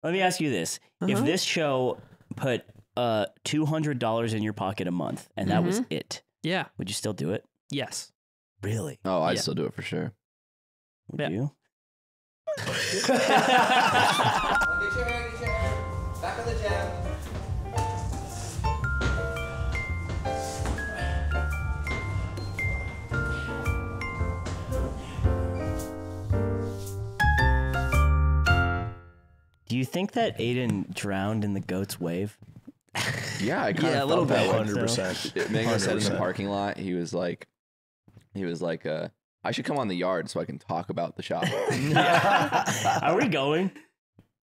Let me ask you this. If this show put $200 in your pocket a month and that was it, would you still do it? Yes. Really? Oh, I'd still do it for sure. Would you? Get your hair. Back on the jam. Do you think that Aiden drowned in the goat's wave? Yeah, I kind of a little felt bit. that way. 100%. Mango said in the parking lot, he was like, I should come on the yard so I can talk about the shop. Are we going?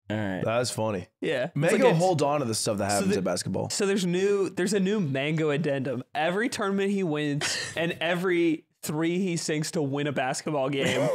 All right. That's funny. Yeah. Mango holds on to the stuff that happens at basketball. So there's a new Mango addendum. Every tournament he wins and every 3 he sinks to win a basketball game,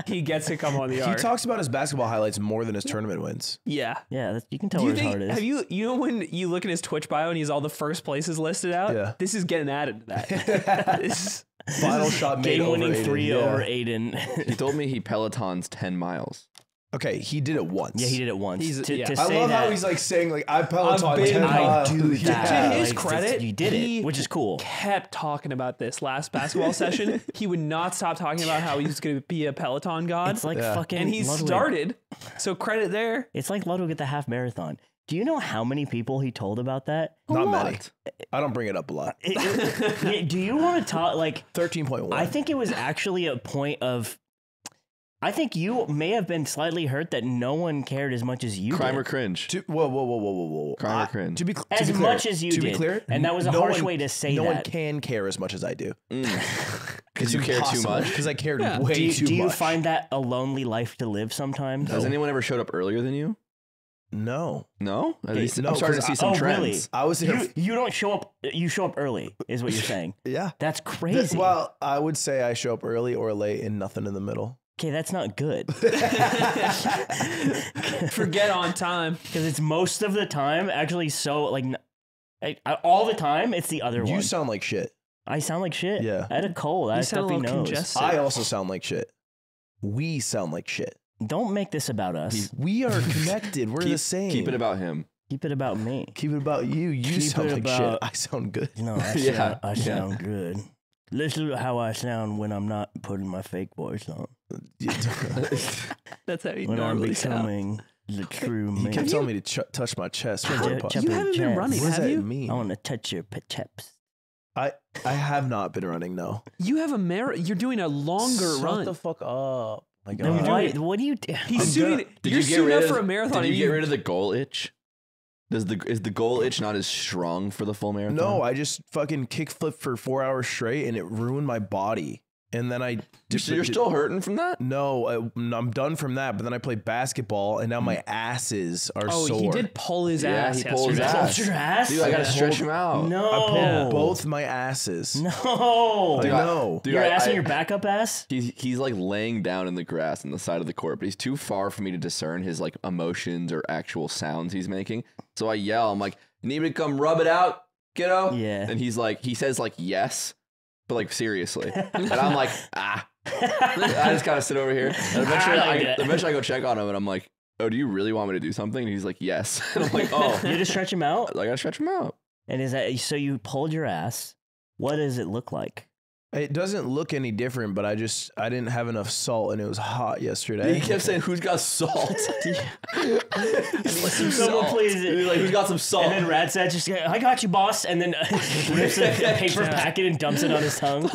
he gets to come on the yard. He talks about his basketball highlights more than his tournament wins. Yeah. Yeah, you can tell where his heart is. Have you know when you look at his Twitch bio and he's all the first places listed out? Yeah. This is getting added to that. Final shot made over game-winning Aiden. 3 over Aiden. He told me he Pelotons 10 miles. Okay, he did it once. Yeah, he did it once. I love how he's like saying like I Peloton 10 I miles. do that. To his Like, credit, you did it, which is cool. Kept talking about this last basketball session. He would not stop talking about how he was going to be a Peloton god. It's like fucking and he Ludwig. started. So credit there. It's like Ludwig at the half marathon. Do you know how many people he told about that? Not many. I don't bring it up a lot. Do you want to talk like 13.1? I think it was actually a point of. I think you may have been slightly hurt that no one cared as much as you Crime did. or cringe? Whoa. Crime or cringe? To be As clear, much as you to did. be clear, And that was a harsh way to say no that. one can care as much as I do. Because you care too much? Because I cared way Do you, too much. do you find that a lonely life to live sometimes? Has anyone ever showed up earlier than you? No. No? At least no, I'm starting to see some trends. Really? I was here. You don't show up. You show up early, is what you're saying. Yeah. That's crazy. Well, I would say I show up early or late and nothing in the middle. Okay, that's not good. Forget on time. Because it's most of the time actually so like all the time it's the other one. You sound like shit. I sound like shit. Yeah. I had a cold. I had a sound a stuffy little nose. congested. I also sound like shit. We sound like shit. Don't make this about us. We are connected. We're the same. Keep it about him. Keep it about me. Keep it about you. You Keep sound it like about- shit. I sound good. No, I sound good. Listen to how I sound when I'm not putting my fake voice on. That's how you When I'm normally sound. becoming the true He me. kept telling me to touch my chest. You What haven't been chest. running, does have that you? mean? I want to touch your chaps. I have not been running, no. You have a You're doing a longer Shut run. the fuck up. My Then God. why, what do you do? He's suiting. Did You're you get suiting rid up of, for a marathon. Did you and get rid of the goal itch? Is the goal itch not as strong for the full marathon? No, I just fucking kickflipped for 4 hours straight and it ruined my body. And then I... So you're still hurting from that? No, I'm done from that. But then I played basketball and now my asses are sore. he did pull his Yeah, ass. he pulled his yesterday. ass. Your ass? Dude, I gotta stretch him out. No. I pulled both my asses. No. I know. Dude, your ass I- and your backup ass? He's like laying down in the grass on the side of the court, but he's too far for me to discern his like emotions or actual sounds he's making. So I yell, I'm like, "You need me to come rub it out, kiddo?" Yeah. And he's like, he says like yes, but like seriously. And I'm like, ah. I just gotta sit over here. And eventually I go check on him and I'm like, "Oh, do you really want me to do something?" And he's like, "Yes." And I'm like, "Oh." You just stretch him out? I gotta stretch him out. And is that so you pulled your ass? What does it look like? It doesn't look any different, but I didn't have enough salt and it was hot yesterday. He kept saying, "Who's got salt?" Someone please. He's like, "Who's got some salt?" And then Radsat just, I got you, boss. And then rips a paper packet and dumps it on his tongue.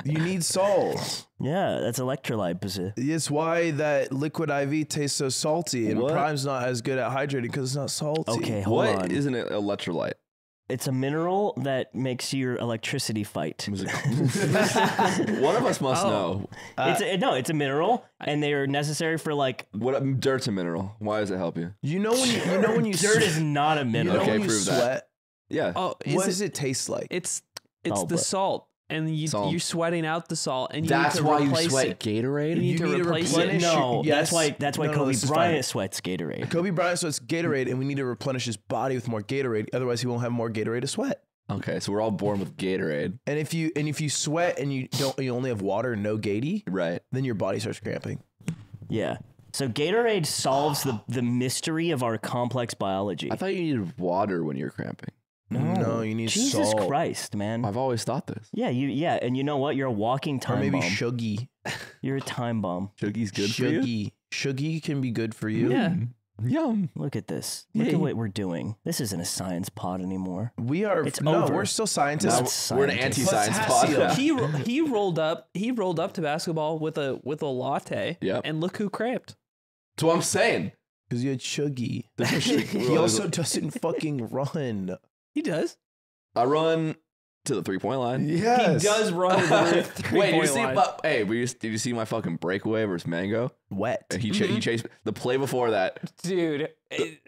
You need salt. Yeah, that's electrolyte. It's why that liquid IV tastes so salty and What? Prime's not as good at hydrating because it's not salty. Okay, hold What on. is an electrolyte? It's a mineral that makes your electricity fight. One of us must know. It's a mineral, and they are necessary for like. What dirt's a mineral? Why does it help you? You know when you Dirt is not a you mineral. know Okay, when you prove that. sweat. Yeah. Oh, What does it taste like? It's Salt, the but- salt, and Salt. you're sweating out the salt, and you That's need to why you replace sweat it. Gatorade? You need to replace it. replenish No, your- that's why No, Kobe this is Bryant fine. sweats Gatorade. Kobe Bryant sweats Gatorade, and we need to replenish his body with more Gatorade. Otherwise, he won't have more Gatorade to sweat. Okay, so we're all born with Gatorade. And if you sweat and you only have water and no Gatey, Right. then your body starts cramping. Yeah. So Gatorade solves the mystery of our complex biology. I thought you needed water when you're cramping. No, you need Jesus salt. Christ, man. I've always thought this. Yeah, and you know what? You're a walking time Or maybe bomb. Shuggy. You're a time bomb. Shuggy's good for you? Shuggy can be good for you. Yeah. Yum. Look at this. Look at what we're doing. This isn't a science pod anymore. We are. It's no, over. we're still scientists. We're an anti-science pod. He rolled up to basketball with a latte. Yep. And look who cramped. That's what I'm saying. Because you had Shuggy. He He also doesn't fucking run. He does. I run to the 3-point line. Yes. He does run to the Wait, three-point line. did you see my fucking breakaway versus Mango? Wet. He chased the play before that. Dude.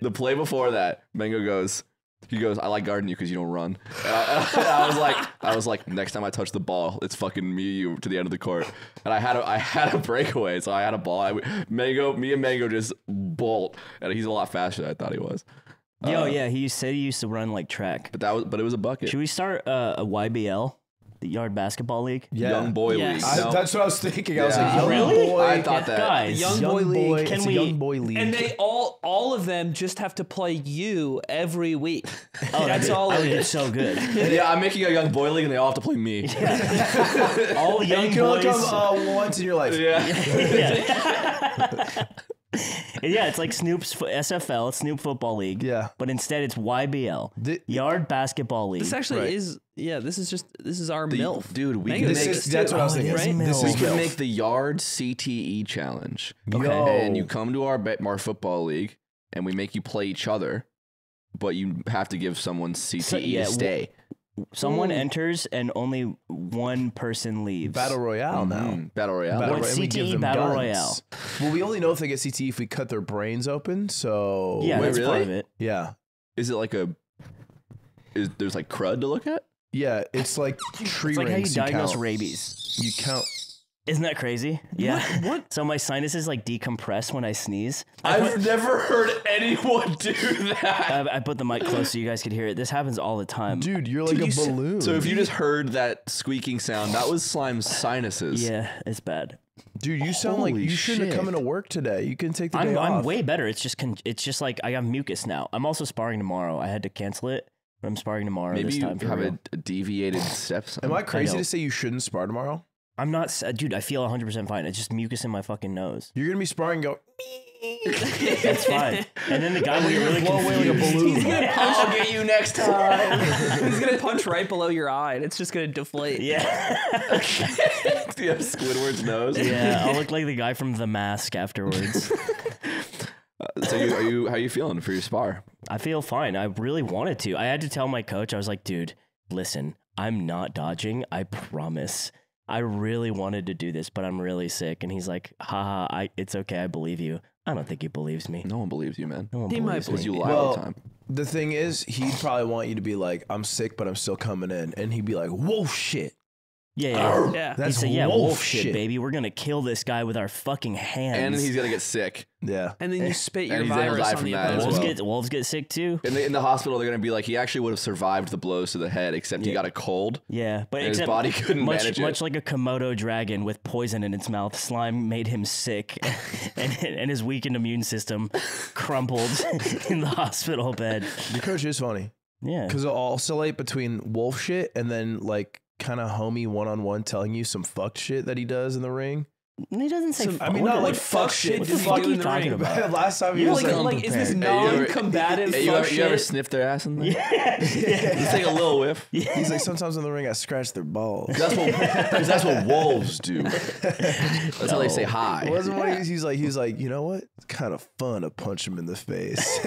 The play before that, Mango goes, I like guarding you because you don't run. And I was like, next time I touch the ball, it's fucking me, you to the end of the court. And I had a breakaway, so I had a ball. Me and Mango just bolt, and he's a lot faster than I thought he was. Yeah, he said he used to run like track. But it was a bucket. Should we start a YBL, the Yard Basketball League? Yeah. Young boy Yes. league. No. That's what I was thinking. I was Yeah. like, young Really? boy. I thought that. Guys, Young boy league. Can It's we- a young boy league. And they all of them just have to play you every week. That's all I it would get is. so good. Yeah, I'm making a young boy league, and they all have to play me. All And young you can only boys. come once in your life. Yeah, it's like Snoop's SFL, Snoop Football League. Yeah. But instead it's YBL, Yard Basketball League. This actually Right. is this is our MILF. Dude, we Mango can makes make it That's too. what I was thinking. Right? This we is can MILF. make the yard CTE challenge. Okay. And you come to our football league, and we make you play each other, but you have to give someone CTE yeah, to stay. Someone enters and only one person leaves. Battle Royale now. Battle Royale. Battle What's Royale, we give CTE them Battle guns. Royale? Well, we only know if they get CTE if we cut their brains open. So Yeah, Wait, that's part really? of it. yeah, Is it like there's like crud to look at? yeah. It's like tree It's like how you rings. diagnose count. rabies. You count. Isn't that crazy? Yeah. What? So my sinuses like decompress when I sneeze. I've never heard anyone do that. I put the mic close so you guys could hear it. This happens all the time. Dude, you're like a balloon. So if you just heard that squeaking sound, that was Slime's sinuses. Yeah, it's bad. Dude, you sound like Holy you shouldn't have come shit. into work today. You can take the day I'm off. way better. It's just like I have mucus now. I'm also sparring tomorrow. I had to cancel it, but I'm sparring tomorrow Maybe this you time for have real. a deviated stepson. Am I crazy know. to say you shouldn't spar tomorrow? I'm not, dude. I feel 100% fine. It's just mucus in my fucking nose. You're gonna be sparring. And go. That's fine. And then the guy will get really Blow away like a confused. balloon. I'll get you next time. He's gonna punch right below your eye, and it's just gonna deflate. Yeah, Do you have Squidward's nose? yeah. I'll look like the guy from The Mask afterwards. So how you feeling for your spar? I feel fine. I really wanted to. I had to tell my coach. I was like, dude, listen, I'm not dodging. I promise. I really wanted to do this, but I'm really sick. And he's like, haha, it's okay. I believe you. I don't think he believes me. No one believes you, man. No one He might believes Because me. you lie all the Well, time. the thing is, he'd probably want you to be like, "I'm sick, but I'm still coming in," and he'd be like, "Whoa, shit." Yeah. Yeah. He That's said, yeah, wolf wolf shit, baby. We're going to kill this guy with our fucking hands. And he's gonna get sick. Yeah. And then you spit your he's gonna virus die on from the that as opponent. well. Wolves get sick too. In the hospital, they're gonna be like, he actually would have survived the blows to the head, except he got a cold. Yeah, but And his except body couldn't manage it. much like a Komodo dragon with poison in its mouth, slime made him sick, and his weakened immune system crumpled in the hospital bed. Your coach is funny Yeah, because it'll oscillate between wolf shit and then like kind of homie one-on-one telling you some fucked shit that he does in the ring. he doesn't say. I mean, not like fuck shit What did the he fuck do are in you the talking ring? about? Last time he You're was like, is this unprepared. non-combative Hey, fuck you ever shit? sniff their ass in there? Yeah. Just take a little whiff. He's like, sometimes in the ring I scratch their balls. That's what wolves do. That's how they say hi. It wasn't what he's like, you know what? It's kind of fun to punch him in the face.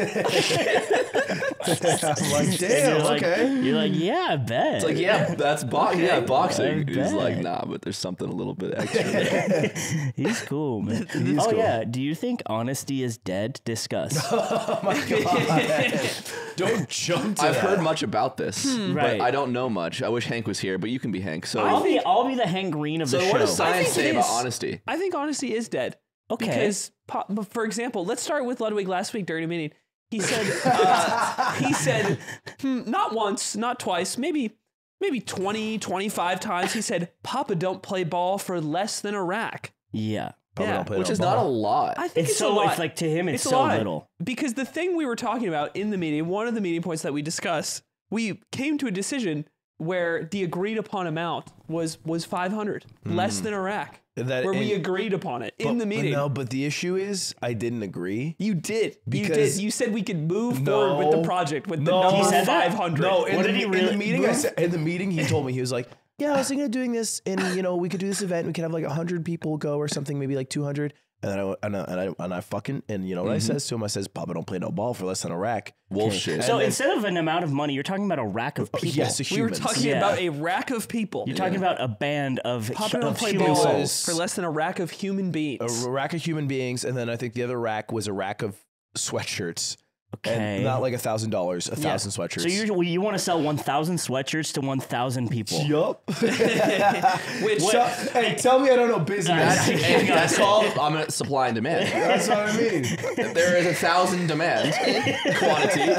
I'm like, And damn, you're like, okay. You're like, yeah, I bet. It's like, yeah, that's boxing. Yeah, boxing. I He's like, bet. nah, but there's something a little bit extra there. He's cool, man. cool. Yeah. Do you think honesty is dead? Discuss. Oh my god! Don't jump to I've that. heard much about this, Right. but I don't know much. I wish Hank was here, but you can be Hank. So, I'll be the Hank Green of the show. what does science think say it about is. honesty? I think honesty is dead. Okay. Because, for example, let's start with Ludwig last week during a meeting. He said, not once, not twice, maybe 20, 25 times. He said, Papa don't play ball for less than a rack. Yeah. Probably Yeah, don't play which no is ball. not a lot. I think It's it's, so a lot. it's like to him it's a so lot. little. Because the thing we were talking about in the meeting, one of the meeting points that we discussed, we came to a decision where the agreed upon amount was 500, less than a rack. Where we agreed upon it in the meeting. No, but the issue is I didn't agree. You did. Because- You said we could move forward with the project with the No. number He said that? 500. No, What did he in really the meeting? move? In the meeting, he told me he was like, "Yeah, I was thinking of doing this, and we could do this event. We could have like 100 people go or something, maybe like 200." And I fucking you know what I says to him? I says, "Papa, don't play no ball for less than a rack." Bullshit. So then- instead of an amount of money, you're talking about a rack of people. Yes, we were humans. talking Yeah. about a rack of people. You're talking about a band of, Papa don't of play human ball souls. for less than a rack of human beings. a rack of human beings, and then I think the other rack was a rack of sweatshirts. Okay. And not like $1,000, 1,000 sweatshirts. So you want to sell 1,000 sweatshirts to 1,000 people. Yup. Which Hey, tell me I don't know business. That's called supply and demand. That's what I mean. There is 1,000 demand quantity,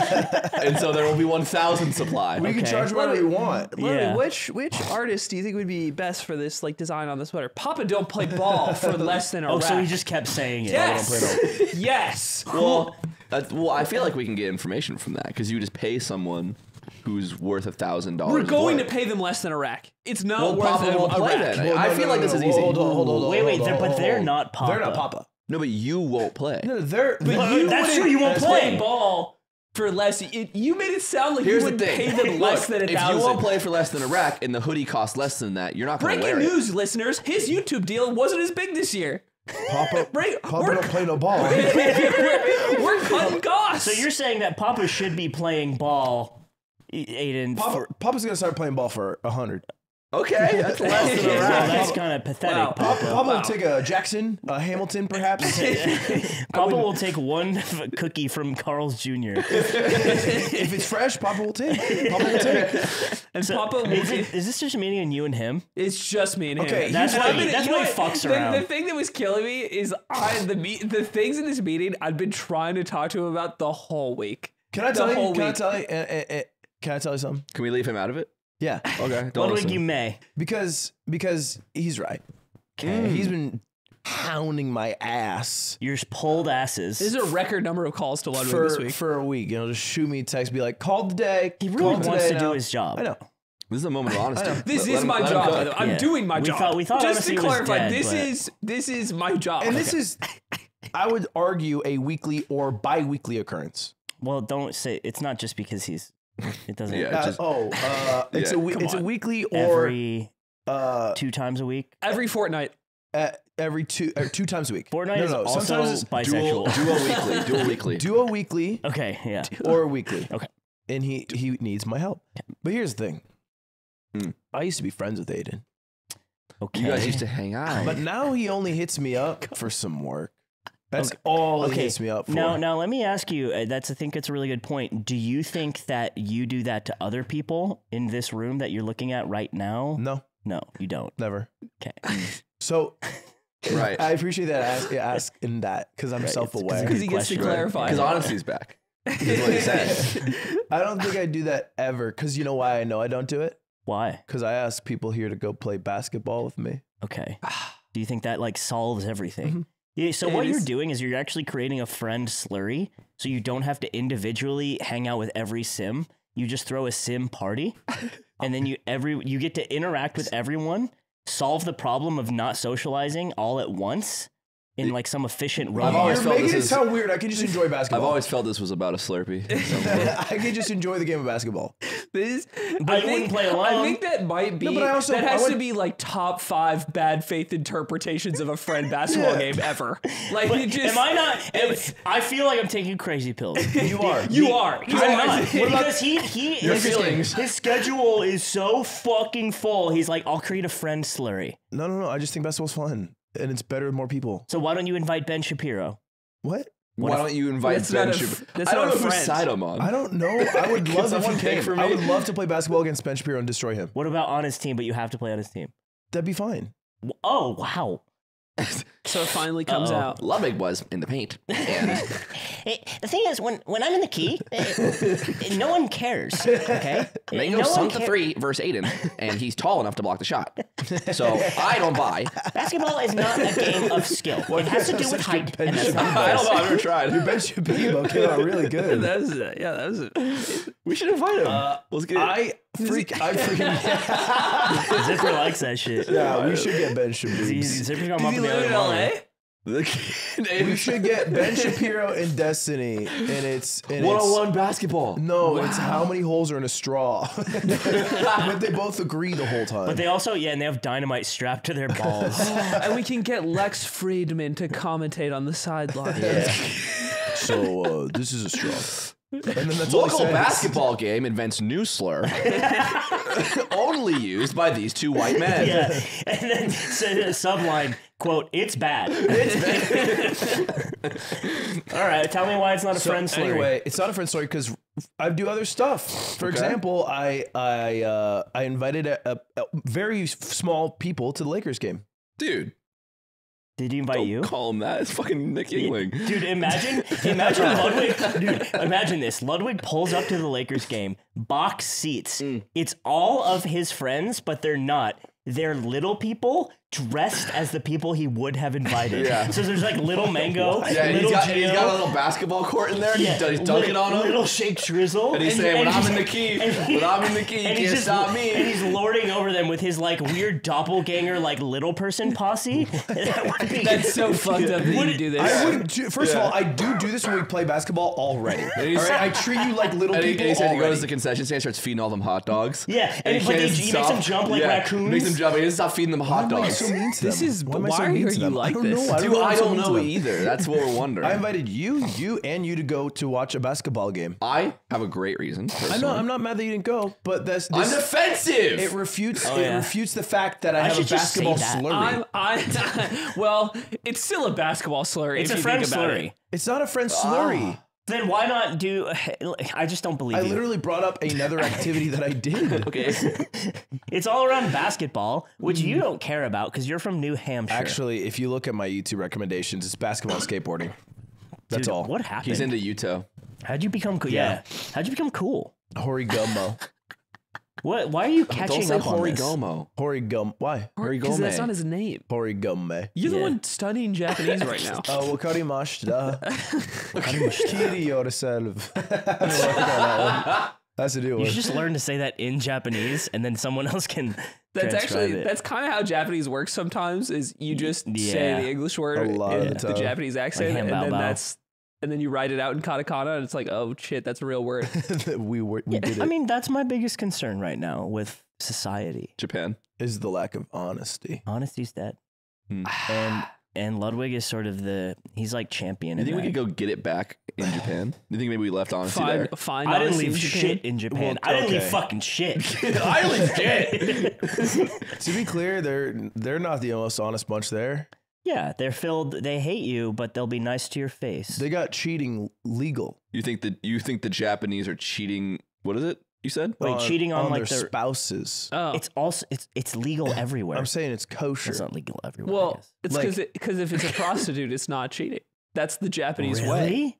and so there will be 1,000 supply. We can charge whatever we want. Yeah. Which artist do you think would be best for this like design on the sweater? Papa don't play ball for less than a rack. So he just kept saying it. yes, yes. Well, I feel like we can get information from that because you just pay someone who's worth $1,000. We're going to pay them less than a rack. It's not Well, worth Papa won't a play rack. then. I feel like this is easy. Hold on. Wait, but they're not Papa. They're not Papa. No, but you won't play. No, they're. But Well, that's true, you won't play play. ball for less. You made it sound like Here's you the would thing. pay them less Look, than if you won't 1,000. play for less than a rack and the hoodie costs less than that, you're not going to wear Breaking it. news, listeners! His YouTube deal wasn't as big this year. Papa don't play no ball. We're cutting costs. So you're saying that Papa should be playing ball, Aiden. Papa's gonna start playing ball for 100. Okay, that's less than a Well, rack. that's kind of pathetic, Wow. Papa. Papa will take a Jackson, a Hamilton, perhaps. Papa will take one cookie from Carl's Jr. If it's fresh, Papa will take. Papa will take. and Papa will Is this just me and you and him? It's just me and him. Okay, That's And why I've been- that's you know why he what? fucks around. The thing that was killing me is the things in this meeting I've been trying to talk to him about the whole week. Can I tell The you? whole Can I week. tell you? Can I tell you something? Can we leave him out of it? Yeah, Okay, don't Ludwig, listen. you may. because he's right. Okay. He's been hounding my ass You're pulled asses. This is a record number of calls to Ludwig this week. for a week. Just shoot me a text, be like, "Call today." He really Call wants today to do now. his job. I know. This is a moment of honesty. This Let is him- my let him job. cook. By the way. I'm Yeah. doing my We job. thought Just honesty to was clarify, dead, this is my job. And this is, I would argue, a weekly or bi-weekly occurrence. Well, don't say it's not just because he's. It doesn't. Yeah. It's Yeah, it's a on. weekly or Every 2 times a week. every fortnight. every 2 times a week. Fortnite is also sometimes it's bisexual. Dual weekly. duo weekly Okay, yeah. or weekly. Okay. And he needs my help. But here's the thing. I used to be friends with Aiden, Okay. You guys used to hang out. but now he only hits me up for some work. That's all he hits me up for. Now let me ask you. I think it's a really good point. Do you think that you do that to other people in this room that you're looking at right now? No, No, you don't. never. Okay. So right. I appreciate that asking that because I'm Right, self-aware. Because he gets to question. clarify. Because honesty's back. Is what he said. I don't think I do that ever because you know why I know I don't do it? Why? Because I ask people here to go play basketball with me. Okay. Do you think that like solves everything? Mm-hmm. Yeah, so It what you're is- doing is you're actually creating a friend slurry, so you don't have to individually hang out with every sim. You just throw a sim party, and then you get to interact with everyone, solve the problem of not socializing all at once in like some efficient I've run. always You're felt making this it is- sound weird. I can just enjoy I've basketball. always felt this was about a Slurpee. I can just enjoy the game of basketball. This, But you wouldn't play alone. I think that might be. No, but I also- that has I to would- be like top 5 bad faith interpretations of a friend basketball Yeah. game ever. Like But it just. am I not? I feel like I'm taking crazy pills. You are. You are. I'm not. Because Your feelings. his schedule is so fucking full. He's like, I'll create a friend slurry. No. I just think basketball's fun. And it's better with more people. So why don't you invite Ben Shapiro? What? Why don't you invite That's Ben not a- Shapiro? that's I don't not know a whose friend. side I'm on. I don't know. I would love if someone you pick came. for I me? would love to play basketball against Ben Shapiro and destroy him. What about on his team, but you have to play on his team? That'd be fine. Oh, wow. So it finally comes out. Ludwig was in the paint. And The thing is, when I'm in the key, no one cares. Okay, Mango no sunk the 3 versus Aiden, and he's tall enough to block the shot. So I don't buy. Basketball is not a game of skill. It has to do with height. And that's not I don't know. I've never tried. Your Ben Shapiro came out really good. That was We should invite him. Let's get I freaking Zipper likes that shit. yeah. We should get Ben Shapiro. Zipper's gonna Does he live in LA? We should get Ben Shapiro in Destiny, and it's one-on-one basketball. No, it's how many holes are in a straw. But they both agree the whole time. But they also, and they have dynamite strapped to their balls. And we can get Lex Friedman to commentate on the sideline. So this is a straw. And then that's all he Local says. basketball game invents new slur, only used by these 2 white men. Yeah, and then subline, quote, it's bad. All right, tell me why it's not a friend slurry. Anyway, it's not a friend story because I do other stuff. For example, I invited a very small people to the Lakers game. Dude, Did he invite you? call him that. It's fucking Nick Yingling. Dude, imagine Ludwig. Dude, imagine this. Ludwig pulls up to the Lakers game, box seats. It's all of his friends, but they're not. They're little people dressed as the people he would have invited. Yeah. So there's like little Mango, Yeah, and little he's Gio. got a little basketball court in there. And he's dunking on him. Little Shake Drizzle. And he's saying, when I'm in the key, you can't stop me. And he's lording over them with his like weird doppelganger, like little person posse. That's so fucked up that you do this. I wouldn't. First of all, I do this when we play basketball already. All right? I treat you like little And people he said he already. goes to the concession stand, starts feeding all them hot dogs. Yeah, and he but can't he makes them jump like raccoons. Makes them jump. He doesn't stop feeding them hot Why am I dogs. so mean to This them? is- Why am I why so are mean you to them? like I don't this? know. Dude, why I I'm so don't mean to know them. either. That's what we're wondering. I invited you and you to go to watch a basketball game. I have a great reason. I'm not mad that you didn't go, but I'm defensive. it refutes yeah. it refutes the fact that I have a should just say basketball that. slurry. Well, it's still a basketball slurry. It's if a you friend think about slurry. it. It's not a friend slurry. Then why not do? I just don't believe I you. literally brought up another activity that I did. Okay. It's all around basketball, which you don't care about because you're from New Hampshire. Actually, if you look at my YouTube recommendations, it's basketball and skateboarding. That's Dude, all. What happened? He's into Utah. How'd you become cool? Yeah. How'd you become cool? Horigomo. What? Why are you catching Don't say up on this? Horigomo. Horigom. Why? Because that's not his name. Horigome. You're the Yeah. one studying Japanese right now. Oh, wakarimashita. Kiri yourself. That's a new You one. should just learn to say that in Japanese, and then someone else can. That's transcribe actually it. that's kind of how Japanese works sometimes. Is you just say Yeah. the English word A lot of in the the time. Japanese accent, Like and then hambao. and then you write it out in katakana, and it's like, oh shit, that's a real word. we did it. I mean, that's my biggest concern right now with society. Japan. Is the lack of honesty. Honesty's dead, Hmm. and Ludwig is sort of he's like champion. You in think we that. could go get it back in Japan? You think maybe we left honesty there? Fine. I didn't honesty leave in Japan. shit in Japan. Well, I didn't leave okay. fucking shit. I leave shit. To be clear, they're not the most honest bunch there. Yeah, they're filled. They hate you, but they'll be nice to your face. They got cheating legal. You think the Japanese are cheating? What is it? You said? Wait, cheating on like their their spouses. Oh, It's also it's legal everywhere. I'm saying it's kosher. It's not legal everywhere. I well, guess. it's Like- because if it's a prostitute, it's not cheating. That's the Japanese way. Really?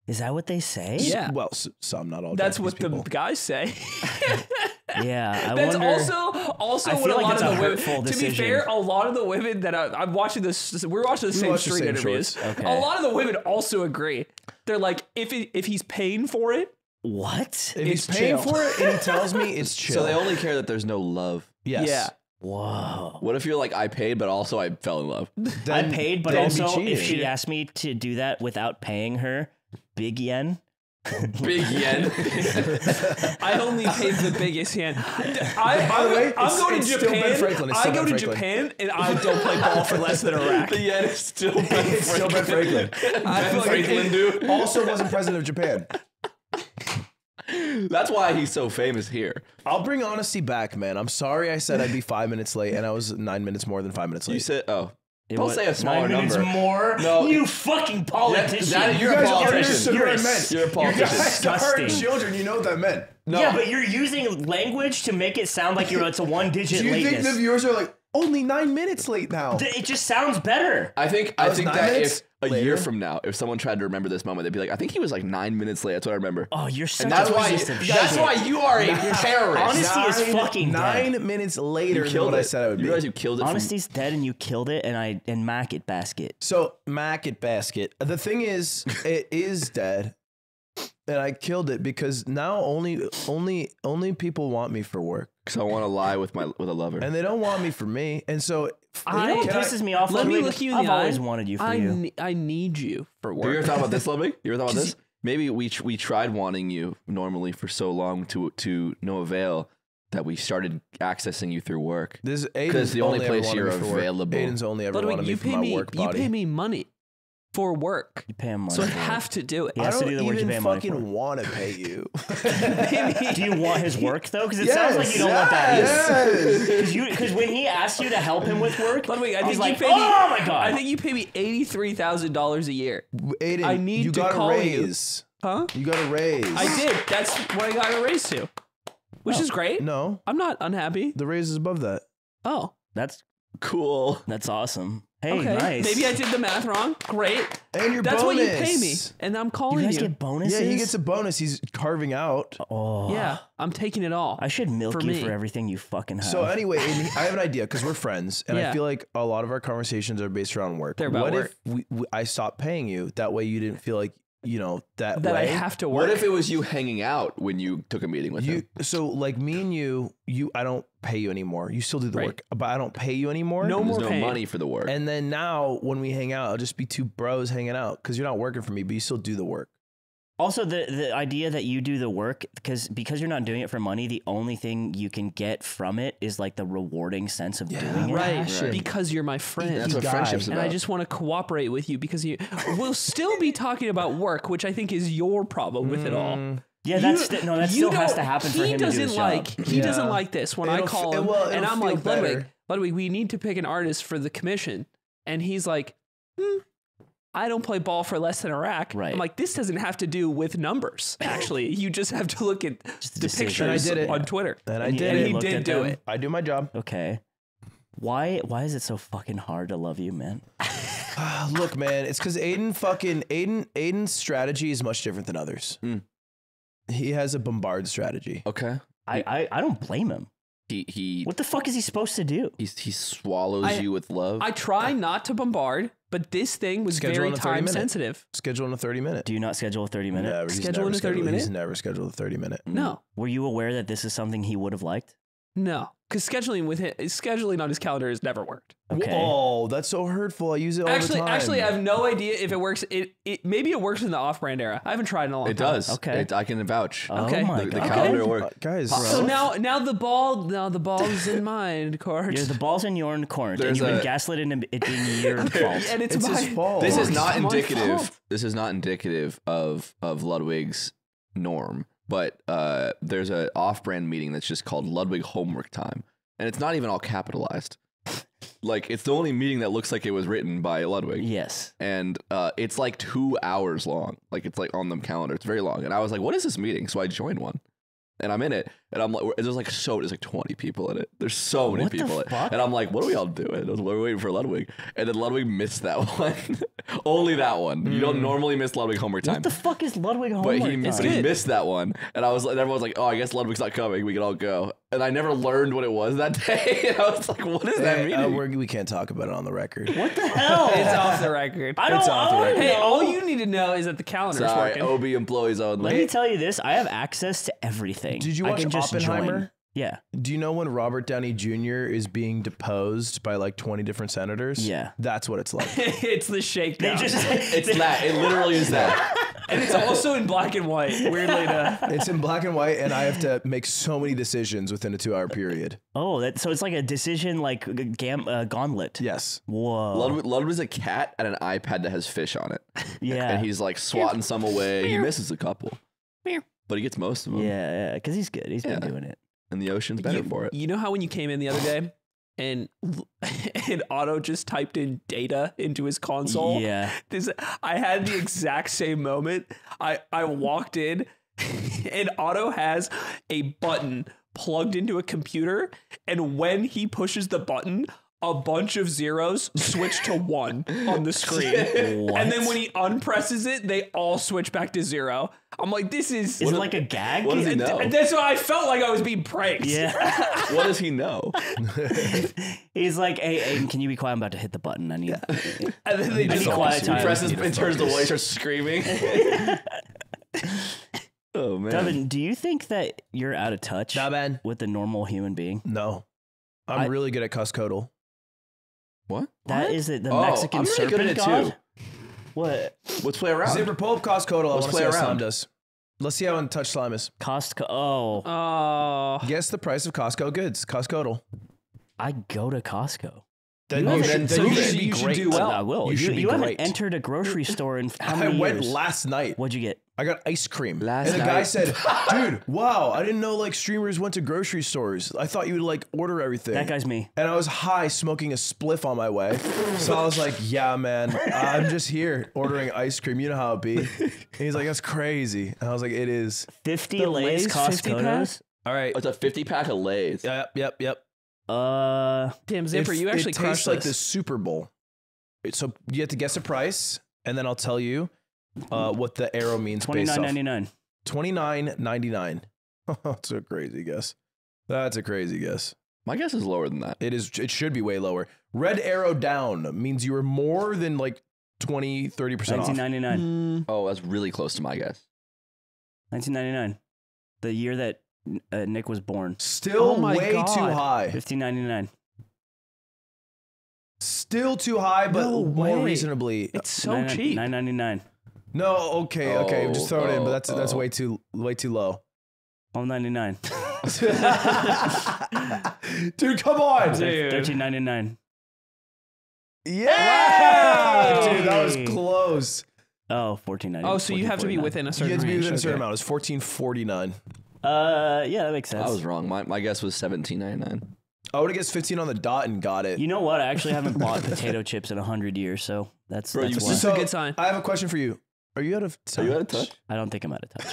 Is that what they say? Yeah. Well, some, not all. That's Japanese what people. the guys say. Yeah. I That's wonder. also I what feel a like lot that's of a the women. hurtful To be decision. fair, a lot of the women that I'm watching this, we're watching the same watch the street same interviews. shorts. Okay. A lot of the women also agree. They're like, if he's paying for it, What? If he's it's paying chill. for it and he tells me it's chill. So they only care that there's no love. yes. yeah. Whoa. What if you're like, I paid, but also I fell in love? I Then- paid, but then be also if cheating. she asked me to do that without paying her, big yen. Big yen. I only paid the biggest hand. By the way, I'm going to it's still Ben Japan. Franklin. It's I still go Ben to Franklin. Japan and I don't play ball for less than a rack. The yen is still Ben It's still Ben Franklin. Ben Franklin, dude. Also wasn't president of Japan. That's why he's so famous here. I'll bring honesty back, man. I'm sorry I said I'd be 5 minutes late, and I was 9 minutes more than 5 minutes late. You said, oh. It Don't was say a smaller 9 minutes number. more. No. You fucking politician. You're a guys politician. understood You're what I a- meant. You're a You politician. guys are Disgusting. children. You know what that meant. No. Yeah, but you're using language to make it sound like it's a one-digit Do you lateness. think the viewers are like, only 9 minutes late now. It just sounds better. I think was that 9 minutes if a year later. from now, if someone tried to remember this moment, they'd be like, I think he was like 9 minutes late. That's what I remember. Oh, you're such And that's a why piece of that's shit. why you are a terrorist. Honesty is fucking dead. 9 minutes later than killed what it. I said I would You be. realize you killed it. Honesty's dead, and you killed it, and Mac it basket. So Mac at basket. The thing is, it is dead, and I killed it because now only people want me for work, Because I want to lie with a lover. and they don't want me for me. And so, You know what can I- pisses me off? Let me Ludwig? look you in I've the eye. always wanted you for you. I need you for Have you ever work. thought about this, Ludwig? You ever thought about this? Maybe we tried wanting you normally for so long to no avail that we started accessing you through work. this Because Aiden's the only ever place wanted you're me for work. available. Aiden's only ever Ludwig, wanted me you for pay my me. work You body. pay me money for work, You pay him money. so I for it. have to do it. He I has to don't do the work you even pay him money for. fucking want to pay you. Do you want his work though? Because it sounds like you don't want that. Because when he asked you to help him with work, Ludwig, I I was think like, you pay me. oh my god! I think you pay me $83,000 a year. Aiden, I need you to got call a you. raise. Huh? You got a raise. I did. That's what I got a raise to, which is great. No, I'm not unhappy. the raise is above that. Oh, that's Cool. awesome. Hey, okay. nice. Maybe I did the math wrong. Great. And your That's bonus. what you pay me, and I'm You calling guys you. get bonuses. Yeah, he gets a bonus. He's carving out. Oh, Yeah, I'm taking it all. I should milk For you me. for everything you fucking have. So anyway, Aiden, I have an idea because we're friends, and Yeah. I feel like a lot of our conversations are based around work. They're about what work. if I stopped paying you? That way, you didn't feel like that that way. I have to work. What if it was you hanging out when you took a meeting with you. him? So like me and you, I don't pay you anymore. You still do the Right. work, but I don't pay you anymore. No There's more no paying. money for the work. And then now when we hang out, it'll just be two bros hanging out because you're not working for me, but you still do the work. Also, the idea that you do the work because you're not doing it for money, the only thing you can get from it is like the rewarding sense of doing it. Right, because you're my friend. That's what guy. friendship's and about. I just want to cooperate with you because we'll still be talking about work, which I think is your problem with it all. Yeah, that still has to happen for him to do his job. He doesn't like this when I call him, and I'm like, Ludwig, we need to pick an artist for the commission, and he's like, I don't play ball for less than a rack. Right. I'm like, this doesn't have to do with numbers. Actually, you just have to look at the decision. pictures And I did it. on Twitter. And I And did you it. he looked did at do them? it. I do my job. Okay. Why is it so fucking hard to love you, man? Look, man, it's because Aiden's strategy is much different than others. He has a bombard strategy. Okay. I don't blame him. He What the fuck is he supposed to do? he swallows you with love. I try not to bombard, but this thing was Schedule very in a 30 time minute. sensitive. Schedule in a 30-minute. Do you not schedule a 30-minute? Never. He's Schedule never in a 30 scheduled- minute? He's never scheduled a 30-minute. No, Were you aware that this is something he would have liked? no, because scheduling on his calendar has never worked. Okay. Oh, that's so hurtful. I use it all the time. Actually, I have no idea if it works. Maybe it works in the off-brand era. I haven't tried in a long It time. does. Okay. I can vouch. Okay. Oh my The god. calendar work. Guys. So now the ball's in my court. Yeah, the ball's in your court, and There's you've been a- gaslit into it being your fault. and it's It's my his fault. This is It's not my indicative. fault. This is not indicative of Ludwig's norm. But there's an off-brand meeting that's just called Ludwig Homework Time, and it's not even all capitalized. Like, it's the only meeting that looks like it was written by Ludwig. Yes. And it's like 2 hours long. Like, it's like on the calendar. It's very long. And I was like, what is this meeting? So I joined one. And I'm in it. And I'm like, there's like 20 people in it. There's so many What the people in it. fuck? And I'm like, what are we all doing? We're waiting for Ludwig. And then Ludwig missed that one. Only that one. You don't normally miss Ludwig homework time. What the fuck is Ludwig homework But time? he missed that one. And I was like, everyone's like, oh, I guess Ludwig's not coming. We can all go. And I never learned what it was that day. And I was like, what is that meaning? We can't talk about it on the record. What the hell? It's off the record. I don't know. Hey, all you need to know is that the calendar's Sorry, working. OB employees only. Let me tell you this. I have access to everything. Did you I watch can just Oppenheimer? join. Yeah. Do you know when Robert Downey Jr. is being deposed by like 20 different senators? Yeah. That's what it's like. It's the shakedown. It's that. It literally is that. And it's also in black and white, weirdly enough. It's in black and white, and I have to make so many decisions within a 2-hour period. Oh, so it's like a decision like gauntlet. Yes. Whoa. Ludwig's a cat and an iPad that has fish on it. Yeah. And he's like swatting some away. He misses a couple. But he gets most of them. Yeah, because he's good. He's been Yeah. doing it. And the ocean's better for it. You know how when you came in the other day and Otto just typed in data into his console? Yeah. I had the exact same moment. I walked in and Otto has a button plugged into a computer, and when he pushes the button, a bunch of zeros switch to 1 on the screen. And then when he unpresses it, they all switch back to 0. I'm like, this is... Is it like a gag? What does he know? That's why I felt like I was being pranked. Yeah. What does he know? He's like, hey, Aiden, can you be quiet? I'm about to hit the button. I need... And then they just need quiet time. He presses and turns the way, starts screaming. Oh, man. Devin, do you think that you're out of touch Nah, man. with the normal human being? No. I'm really good at costcodle. What? That is it, the Oh, Mexican I'm really serpent good at it, god? too. What? Let's play around. Zipper, pull up costcodle. I Let's want to play see how slime around. does. Let's see how in touch slime is. Costco. Oh, Oh. Guess the price of Costco goods. Costcodle. I go to Costco. Then You you haven't- should, then so you you should should- be you should great. do well. I will. You should be you haven't great. entered a grocery store in how I many went years? last night. What'd you get? I got ice cream. Last and the guy night. said, dude, wow, I didn't know like streamers went to grocery stores. I thought you would like order everything. That guy's me. And I was high smoking a spliff on my way. So I was like, yeah, man, I'm just here ordering ice cream. You know how it be. And he's like, that's crazy. And I was like, it is. 50 The Lay's Lay's 50 Costco's. All right. It's a 50-pack of Lay's. Yep. Damn, Zipper, you actually it crushed tastes like this. the Super Bowl. So you have to guess a price, and then I'll tell you what the arrow means based off. $29.99. $29.99. That's a crazy guess. That's a crazy guess. My guess is lower than that. It is. It should be way lower. Red arrow down means you were more than like 20, 30% off. $19.99. Oh, that's really close to my guess. $19.99. The year that Nick was born. Still Oh my way God. too high. $15.99. Still too high, but No more way. reasonably. It's so cheap. $9.99. No, okay, just throw it in, but that's way too low. $12.99. Dude, come on. Dude. $13.99. Yeah, Wow. dude, that was close. Oh, $14.99. Oh, so you have to be $14.49. within a You certain had to be range. within a certain okay. amount. It was $14.49. Yeah, that makes sense. I was wrong. My guess was $17.99. I would have guessed 15 on the dot and got it. You know what? I actually haven't bought potato chips in 100 years, so that's Bro, why. you This is a good sign. I have a question for you. Are you out of touch? Are you out of touch? I don't think I'm out of touch.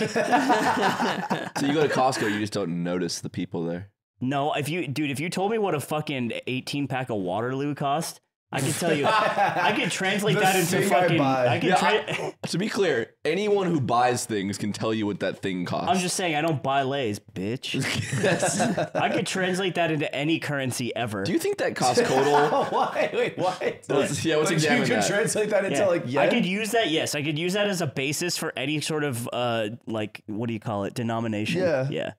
So you go to Costco, you just don't notice the people there. No, if you told me what a fucking 18-pack of Waterloo cost, I could tell you. I could translate The that into thing I fucking. buy. I could. Yeah, to be clear, anyone who buys things can tell you what that thing costs. I'm just saying I don't buy Lay's, bitch. I could translate that into any currency ever. Do you think that costcodle? Wait, what? Let's But you examine can that. translate that into Yeah. like I could use that. Yes, I could use that as a basis for any sort of like what do you call it? Denomination. Yeah. Yeah.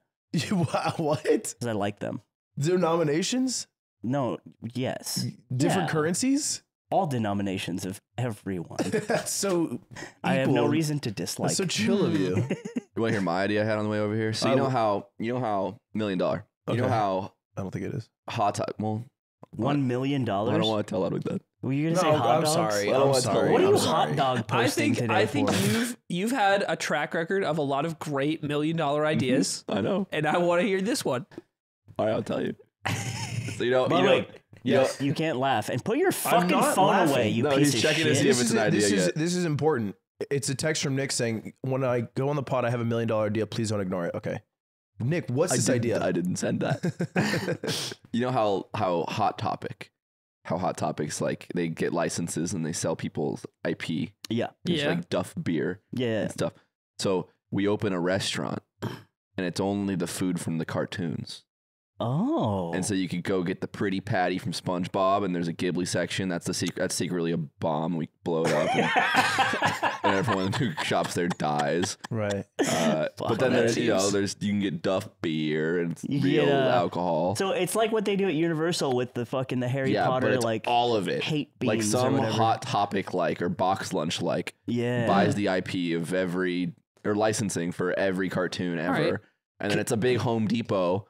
Wow, what? Because I like them. Denominations? No. Yes. Different Yeah. currencies? All denominations of everyone. That's so I have no equal. reason to dislike. That's so chill of you. You want to hear my idea I had on the way over here? So you know how $1 million. You know Okay. how I don't think it is. hot top. Well, $1 million. I don't want to tell Ludwig that. Were you gonna say No, hot I'm dogs? sorry. I don't I'm want to sorry. What are I'm you sorry. hot dog posting today I think for? you've had a track record of a lot of great $1 million ideas, I know. and I want to hear this one. All right, I'll tell you. So you know, But you know, wait, Yes. you can't laugh and put your fucking not phone laughing. away. You No, piece he's of checking to shit. see if it's an idea yet. This is important. It's a text from Nick saying, when I go on the pod, I have $1 million idea. Please don't ignore it. Okay. Nick, what's this idea? I didn't send that. You know how Hot Topics, like they get licenses and they sell people's IP. Yeah, It's Yeah. like Duff beer yeah. and stuff. So we open a restaurant and it's only the food from the cartoons. Oh, And so you could go get the pretty patty from SpongeBob, and there's a Ghibli section. That's the secret. That's secretly a bomb. We blow it up, and everyone who shops there dies. Right. But then there's you can get Duff beer and You real get, alcohol. so it's like what they do at Universal with the fucking the Harry yeah, Potter but it's like all of it. hate beans Like some or whatever. Hot Topic or Box Lunch yeah buys the IP of every or licensing for every cartoon ever, right. and then it's a big Home Depot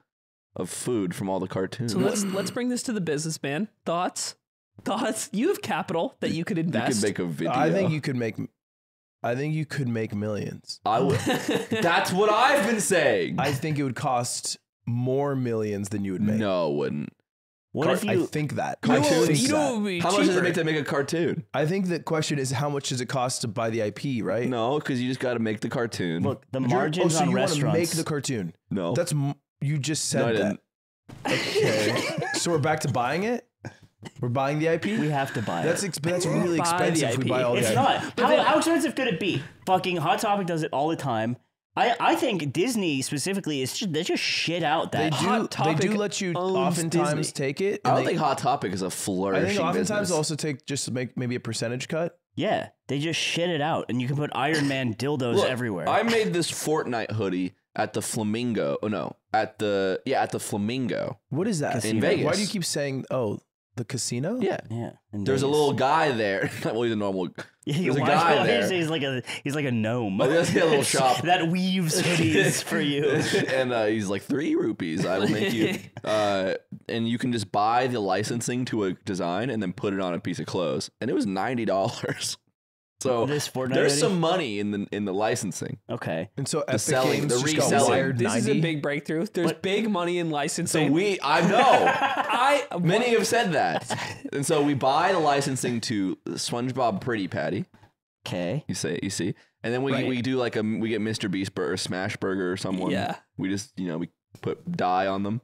of food from all the cartoons. So let's bring this to the businessman. Thoughts? You have capital that you could you invest. could make a video. I think you could make millions. I would. That's what I've been saying. I think it would cost more millions than you would make. No, it wouldn't. What if I you think that. You know I what- think you know that. what would be How much does it cheaper? make to make a cartoon? I think the question is how much does it cost to buy the IP, right? No, because you just got to make the cartoon. look the You're- margins so on you want to restaurants? make the cartoon. no, That's you just no, I said didn't. that. Okay. So we're back to buying it? We're buying the IP. We have to buy it. That's really expensive. If we buy all the It's IP. not. How expensive could it be? Fucking Hot Topic does it all the time. I think Disney specifically they just shit out that. They do let you oftentimes take it. I don't think Hot Topic is a flourishing I think oftentimes business. also take just maybe a percentage cut. Yeah, they just shit it out, and you can put Iron Man dildos everywhere. I made this Fortnite hoodie at the Flamingo. Oh no, at the Flamingo. What is that? Casino. In Vegas. Why do you keep saying, oh, the casino? Yeah. in There's a Vegas. little guy there. Well, he's a normal. Yeah, There's a why- guy why there. you say he's like a gnome. Oh, there's a little shop. that weaves hoodies for you. And he's like 3 rupees. I will make you. And you can just buy the licensing to a design and then put it on a piece of clothes. And it was $90. So This Fortnite there's hoodie? some money in the licensing. Okay. And so Epic selling, Games the just got reselling. wired This 90. is a big breakthrough. There's big money in So licensing. I know. Many have said that. And so we buy the licensing to SpongeBob Pretty Patty. Okay. You see. And then we do like we get Mr. Beast Burger, Smash Burger or someone. Yeah. We just, we put dye on them.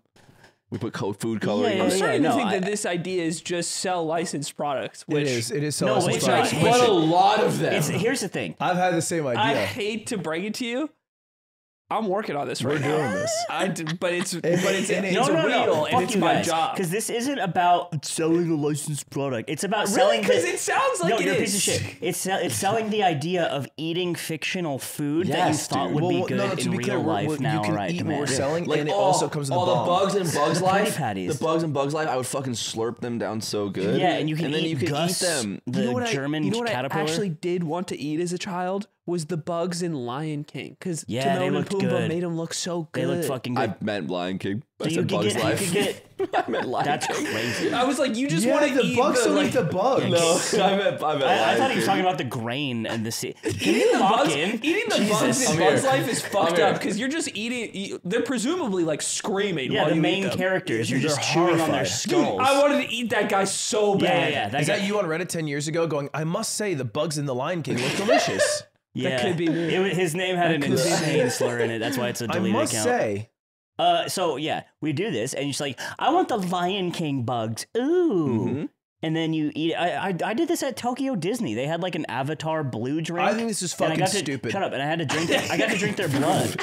We put food coloring Yeah, on I'm them. starting to no, think that this idea is just sell licensed products. Which It is so No, licensed it's products. not. But a lot of them. Here's the thing. I've had the same I idea. hate to break it to you. I'm working on this right now. We're doing this. But it's no, real and Fuck it's you my guys. job. Because this isn't about selling a licensed product. It's about Really? selling. Because it sounds like no, it you're a is. piece of shit. It's selling the idea of eating fictional food that you Yes, thought dude. would be Well, good to in be real clear, life now. you can Right, eat what command. we're selling, Like and it also comes in the all bomb. the bugs in Bugs The Life. Pretty Patties. The bugs in Bugs Life, I would fucking slurp them down so good. Yeah, and you can then eat you can Gus, eat them. the German caterpillar. I actually did want to eat as a child was the bugs in Lion King. Because Yeah, Timon they and looked Pumbaa good. made them look so good. They look fucking good. I meant Lion King. I So you said could Bugs get, Life. you could get. I meant Lion That's King. crazy. I was like, you just Yeah, want to the eat bugs the, don't like, eat the bugs. No, I meant I Lion thought he was King. talking about the grain and the sea. Can Eating you the lock bugs, in? eating the bugs in I'm Bugs here. Life is fucked here. up because you're just eating. They're presumably like screaming. Yeah, while the you main eat them. characters. You're just They're chewing on their horrified. skulls. I wanted to eat that guy so bad. Yeah. Is that you on Reddit 10 years ago going, I must say the bugs in the Lion King look delicious? Yeah. could be me. His name had an could be me. insane slur in it. That's why it's a I deleted must account. say, So yeah, we do this, and you're just like, I want the Lion King bugs. Ooh. And then you eat it. I did this at Tokyo Disney. They had like an Avatar blue drink. I think this is and I fucking got to- stupid. Shut up. And I had to drink it. I got to drink their blood.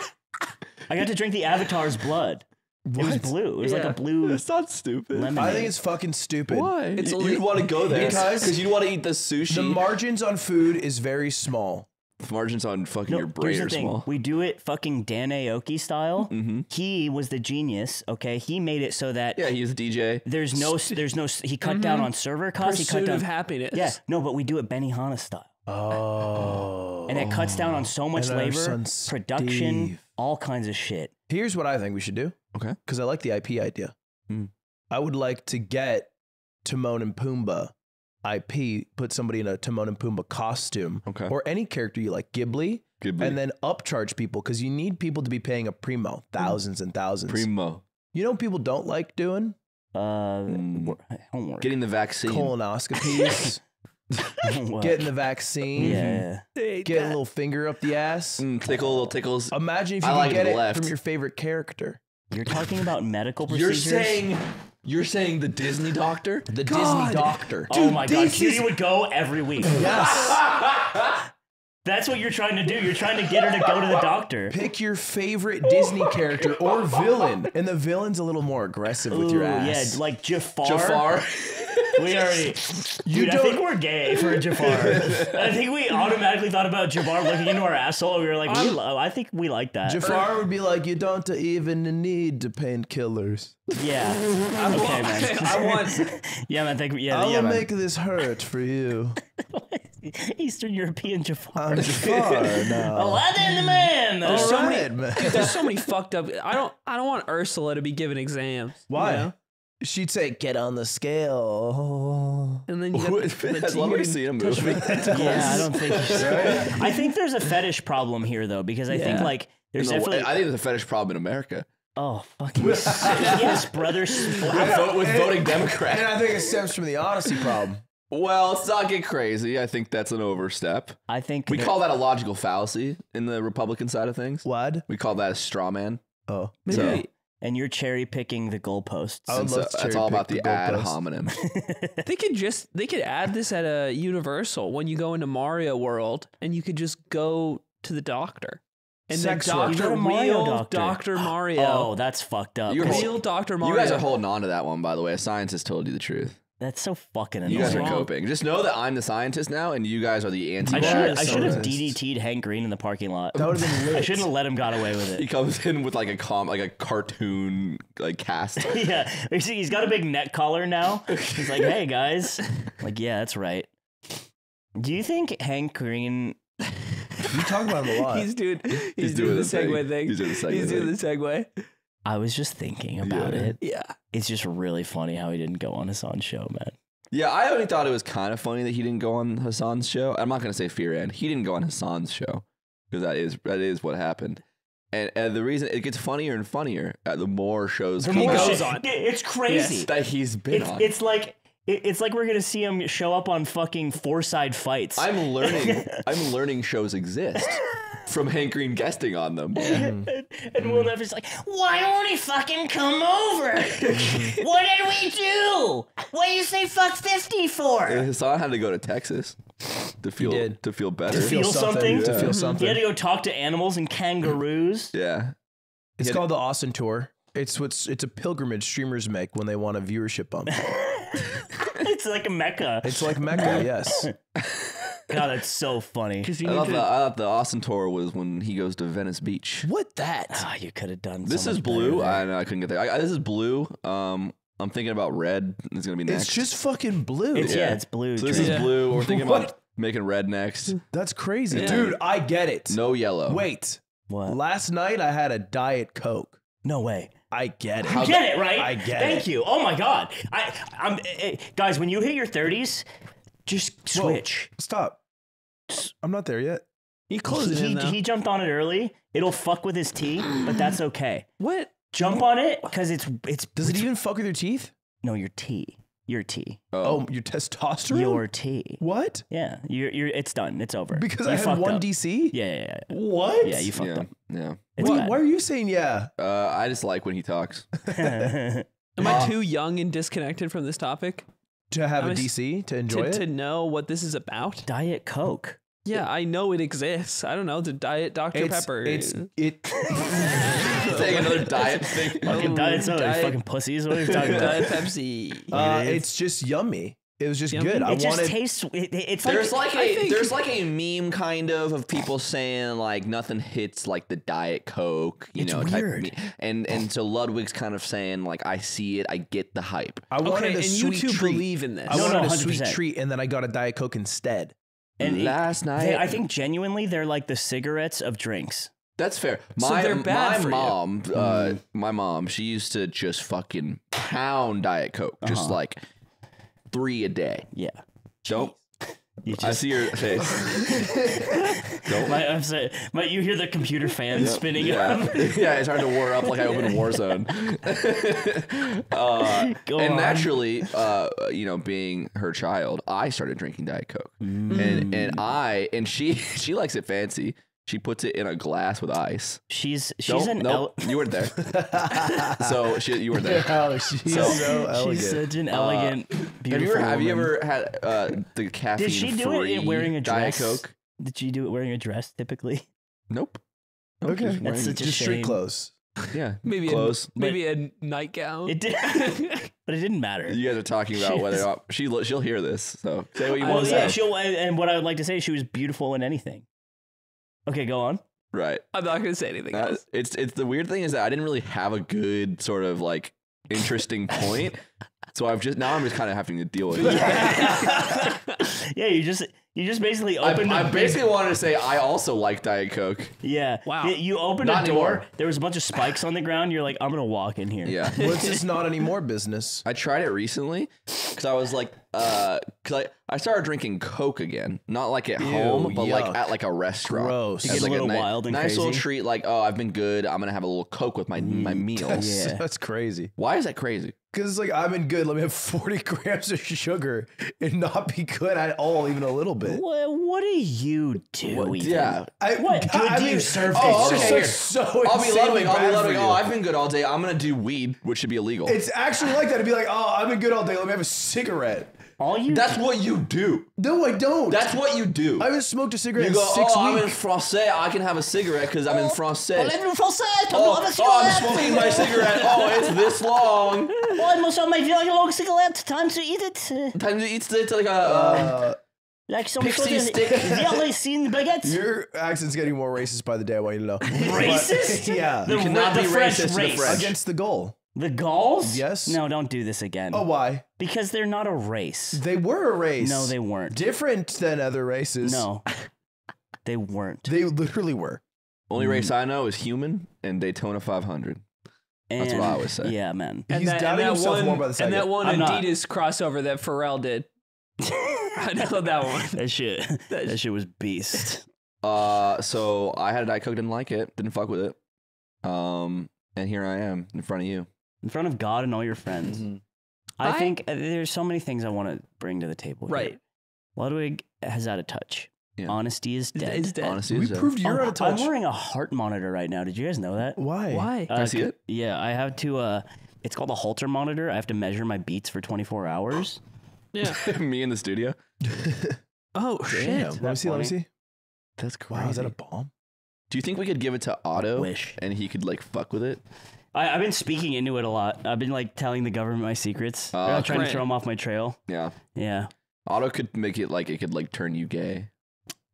I got to drink the Avatar's blood. It was What? blue. It was like Yeah. a blue That's not stupid. lemonade. I think it's fucking stupid. Why? It's You'd want to go there Because you'd want to eat the sushi. The margins on food is very small. margins on fucking No, your brain here's are the thing. small. We do it fucking Dan Aoki style. He was the genius. Okay, he made it so that Yeah, he's a DJ. there's no. He cut down on server costs. He cut Pursuit down. of happiness. Yeah, no, but we do it Benihana style. Oh. And it cuts down on so much And our labor, son production, Steve. all kinds of shit. Here's what I think we should do. Okay. Because I like the IP idea. Hmm. I would like to get Timon and Pumbaa IP, put somebody in a Timon and Pumbaa costume, Okay. or any character you like, Ghibli, Ghibli. and then upcharge people because you need people to be paying a primo, thousands and thousands. Primo. You know what people don't like doing? Homework. Getting the vaccine. Colonoscopies, Homework. getting the vaccine, Yeah. getting a little finger up the ass. Little tickles. Imagine if you I could like get the it left. from your favorite character. You're talking about medical You're procedures. saying the Disney doctor? The Disney doctor. Oh my god, this Cutie is- would go every week. Yes. That's what you're trying to do. You're trying to get her to go to the doctor. Pick your favorite Disney character or villain. And the villain's a little more aggressive with your Ooh, ass. Yeah, like Jafar. Jafar. We already. You Dude, I think we're gay for Jafar. I think we automatically thought about Jafar looking into our asshole. And we were like, I think we like that. Jafar would be like, you don't even need to painkillers. Yeah. Okay, man. I want. Yeah, man. Yeah, I'll man. make this hurt for you. Eastern European Jafar. I'm Jafar now. Aladdin, man. All so right, many- man. There's so many fucked up. I don't want Ursula to be given exams. Why? you know? She'd say, get on the scale. And then you got I'd love to see a movie. Yeah, I don't think. I think there's a fetish problem here, though, because I think like there's definitely. I think there's a fetish problem in America. Oh fucking yes, brother. With voting Democrat. And I think it stems from the honesty problem. Well, let's not get crazy. I think that's an overstep. I think We call that a logical fallacy in the Republican side of things. What? We call that a straw man. Oh. maybe, So- and you're cherry picking the goalposts. I would love to That's all about the ad goalposts. hominem. They could add this at a Universal when you go into Mario World, and you could just go to the doctor. And Sex the work. You go doctor, to Mario real Doctor. Dr. Mario. Oh, that's fucked up. You're real Dr. Mario. You guys are holding on to that one, by the way. A scientist told you the truth. That's so fucking You guys are annoying. coping. Just know that I'm the scientist now, and you guys are the anti. I should have Scientist. DDT'd Hank Green in the parking lot. That would have been lit. I shouldn't have let him got away with He it. comes in with like a cartoon like cast. Yeah, he's got a big neck collar now. He's like, "Hey guys," like, yeah, that's right. Do you think Hank Green? You talk about him a lot. He's doing the the thing. segue thing. He's doing the segue He's doing the thing. segue. I was just thinking about it. Yeah. It's just really funny how he didn't go on Hassan's show, man. Yeah, I only thought it was kind of funny that he didn't go on Hassan's show. I'm not gonna say fear end. He didn't go on Hassan's show because that is what happened. And the reason it gets funnier and funnier the more shows The come more out goes shit- on. It's crazy. Yes. that he's been on. It's like we're gonna see him show up on fucking Four-Side Fights. I'm learning shows exist from Hank Green guesting on them. and Will Never's like, why won't he fucking come over? What did we do? What do you say fuck 50 for? Hassan had to go to Texas to feel better. To feel something? To feel He something. had to go talk to animals and kangaroos. Yeah. It's called the Austin Tour. It's a pilgrimage streamers make when they want a viewership bump. It's like a mecca. It's like Mecca, yes. God, that's so funny. I thought the Austin tour was when he goes to Venice Beach. What that? Ah, you could have done. This so is much blue. better I know I couldn't get there. This is blue. I'm thinking about red. It's gonna be next. It's just fucking blue. It's blue. So this Trey. is blue. We're thinking What? about making red next. That's crazy. Yeah. Dude, I get it. No yellow. Wait. What? Last night I had a Diet Coke. No way. I get it. You get it, right? I get Thank it. you. Oh my God. Guys, when you hit your 30s, just Whoa, switch. Stop. I'm not there yet. You closed it in now. He jumped on it early. It'll fuck with his tea, but that's okay. What? Jump on it because it's Does it even fuck with your teeth? no your tea. Your tea. Oh, your testosterone? Your tea. What? Yeah. You're it's done. It's over. Because You I had fucked one up. DC? Yeah. What? Yeah, you fucked yeah, up. yeah. It's Why, bad. why are you saying yeah? I just like when he talks. Am I too young and disconnected from this topic To have I'm a s- DC to enjoy to it? know what this is about? Diet Coke. Yeah, I know it exists. I don't know. The Diet Dr. Pepper. Saying another diet thing. Fucking diet soda. You Diet- fucking pussies. What are you talking about? Diet Pepsi. It's just yummy. It was just Yummy? good. I It just wanted. tastes. It's There's like like a meme kind of people saying like nothing hits like the Diet Coke, you It's know, weird. type and so Ludwig's kind of saying like I see it, I get the hype. I wanted Okay, a and you sweet two treat. believe in this. I No, wanted no, a sweet 100%. treat, and then I got a Diet Coke instead. and Last night, I think genuinely they're like the cigarettes of drinks. that's fair. So they're bad for you. My mom, she used to just fucking pound Diet Coke, just like 3 a day. Yeah. Don't. You I just, see your face. Don't. I'm sorry, you hear the computer fan spinning Yeah, up. yeah, it's hard to war up like I opened Warzone. Go And on. naturally, you know, being her child, I started drinking Diet Coke, and she likes it fancy. She puts it in a glass with ice. She's Nope, you weren't there. So you weren't there. Oh, she's So- so elegant. she's such an elegant, beautiful. Have you woman. ever had the caffeine? Did she do it wearing a Diet dress? Coke? Did she do it wearing a dress typically? Nope. Okay. just That's wearing- such a Just street shame. clothes. yeah, Maybe clothes. maybe a nightgown. It did, but it didn't matter. You guys are talking about She whether was- or not she'll hear this. So say what you Well, want to yeah, say. and what I would like to say, she was beautiful in anything. Okay, go on. Right. I'm not going to say anything else. It's the weird thing is that I didn't really have a good sort of like interesting point. So I'm just kind of having to deal with it. Yeah, you just basically opened. I basically wanted to say I also like Diet Coke. Yeah. Wow. You opened Not a door. anymore. There was a bunch of spikes on the ground. You're like, I'm gonna walk in here. Yeah. What's this not anymore business? I tried it recently because I was like, because I started drinking Coke again, not like at home, but like yuck. at like a restaurant. Gross. To As get a like little ni- wild and nice little crazy. treat. Like, oh, I've been good. I'm gonna have a little Coke with my meals. Yeah. That's crazy. Why is that crazy? Because it's like, I've been good. Let me have 40 grams of sugar and not be good at all, even a little bit. it. What are you doing? Yeah. What good do you serve? Oh, Okay, it's here. like so I'll be insanely Ludwig. I'll bad be for Ludwig. you. Oh, I've been good all day. I'm gonna do weed, which should be illegal. It's actually like that. To be like, oh, I've been good all day. Let me have a cigarette. That's what you do. No, I don't. That's what you do. I haven't smoked a cigarette You go, in 6 I'm in weeks. français. I can have a cigarette because I'm in français. Oh, I'm smoking my cigarette. Oh, it's this long. I must have my very long cigarette. Time to eat it. Time to eat it like a Like some Pixie sort of stick. very thin baguette. Your accent's getting more racist by the day. I want you to know. Racist? But, yeah. The, cannot the be French racist to the race. French. Against the goal. The Gauls? Yes. No, don't do this again. Oh, why? Because they're not a race. They were a race. No, they weren't. Different than other races. No, they weren't. They literally were. Only race I know is human and Daytona 500. That's what I always say. Yeah, man. He's doubting himself more by the second. And that one I'm not. Adidas crossover that Pharrell did. I know that one. That shit was beast. So I had a Diet Coke, didn't like it, didn't fuck with it. And here I am in front of you. In front of God and all your friends. Mm-hmm. I think there's so many things I want to bring to the table. Here. Right. Ludwig has out of touch. Yeah. Honesty is dead. Is dead. Honestly, We is proved you're out of touch. I'm wearing a heart monitor right now. Did you guys know that? Why? Why? Can I see it? Yeah, I have to. It's called a Holter monitor. I have to measure my beats for 24 hours. Yeah. Me in the studio. Oh, shit. Damn. Let me see. Let me see. That's crazy. Wow, is that a bomb? Do you think we could give it to Otto Wish. and he could like fuck with it? I've been speaking into it a lot. I've been like telling the government my secrets. Oh, trying right. to throw them off my trail. Yeah. Yeah. Otto could make it like it could like turn you gay.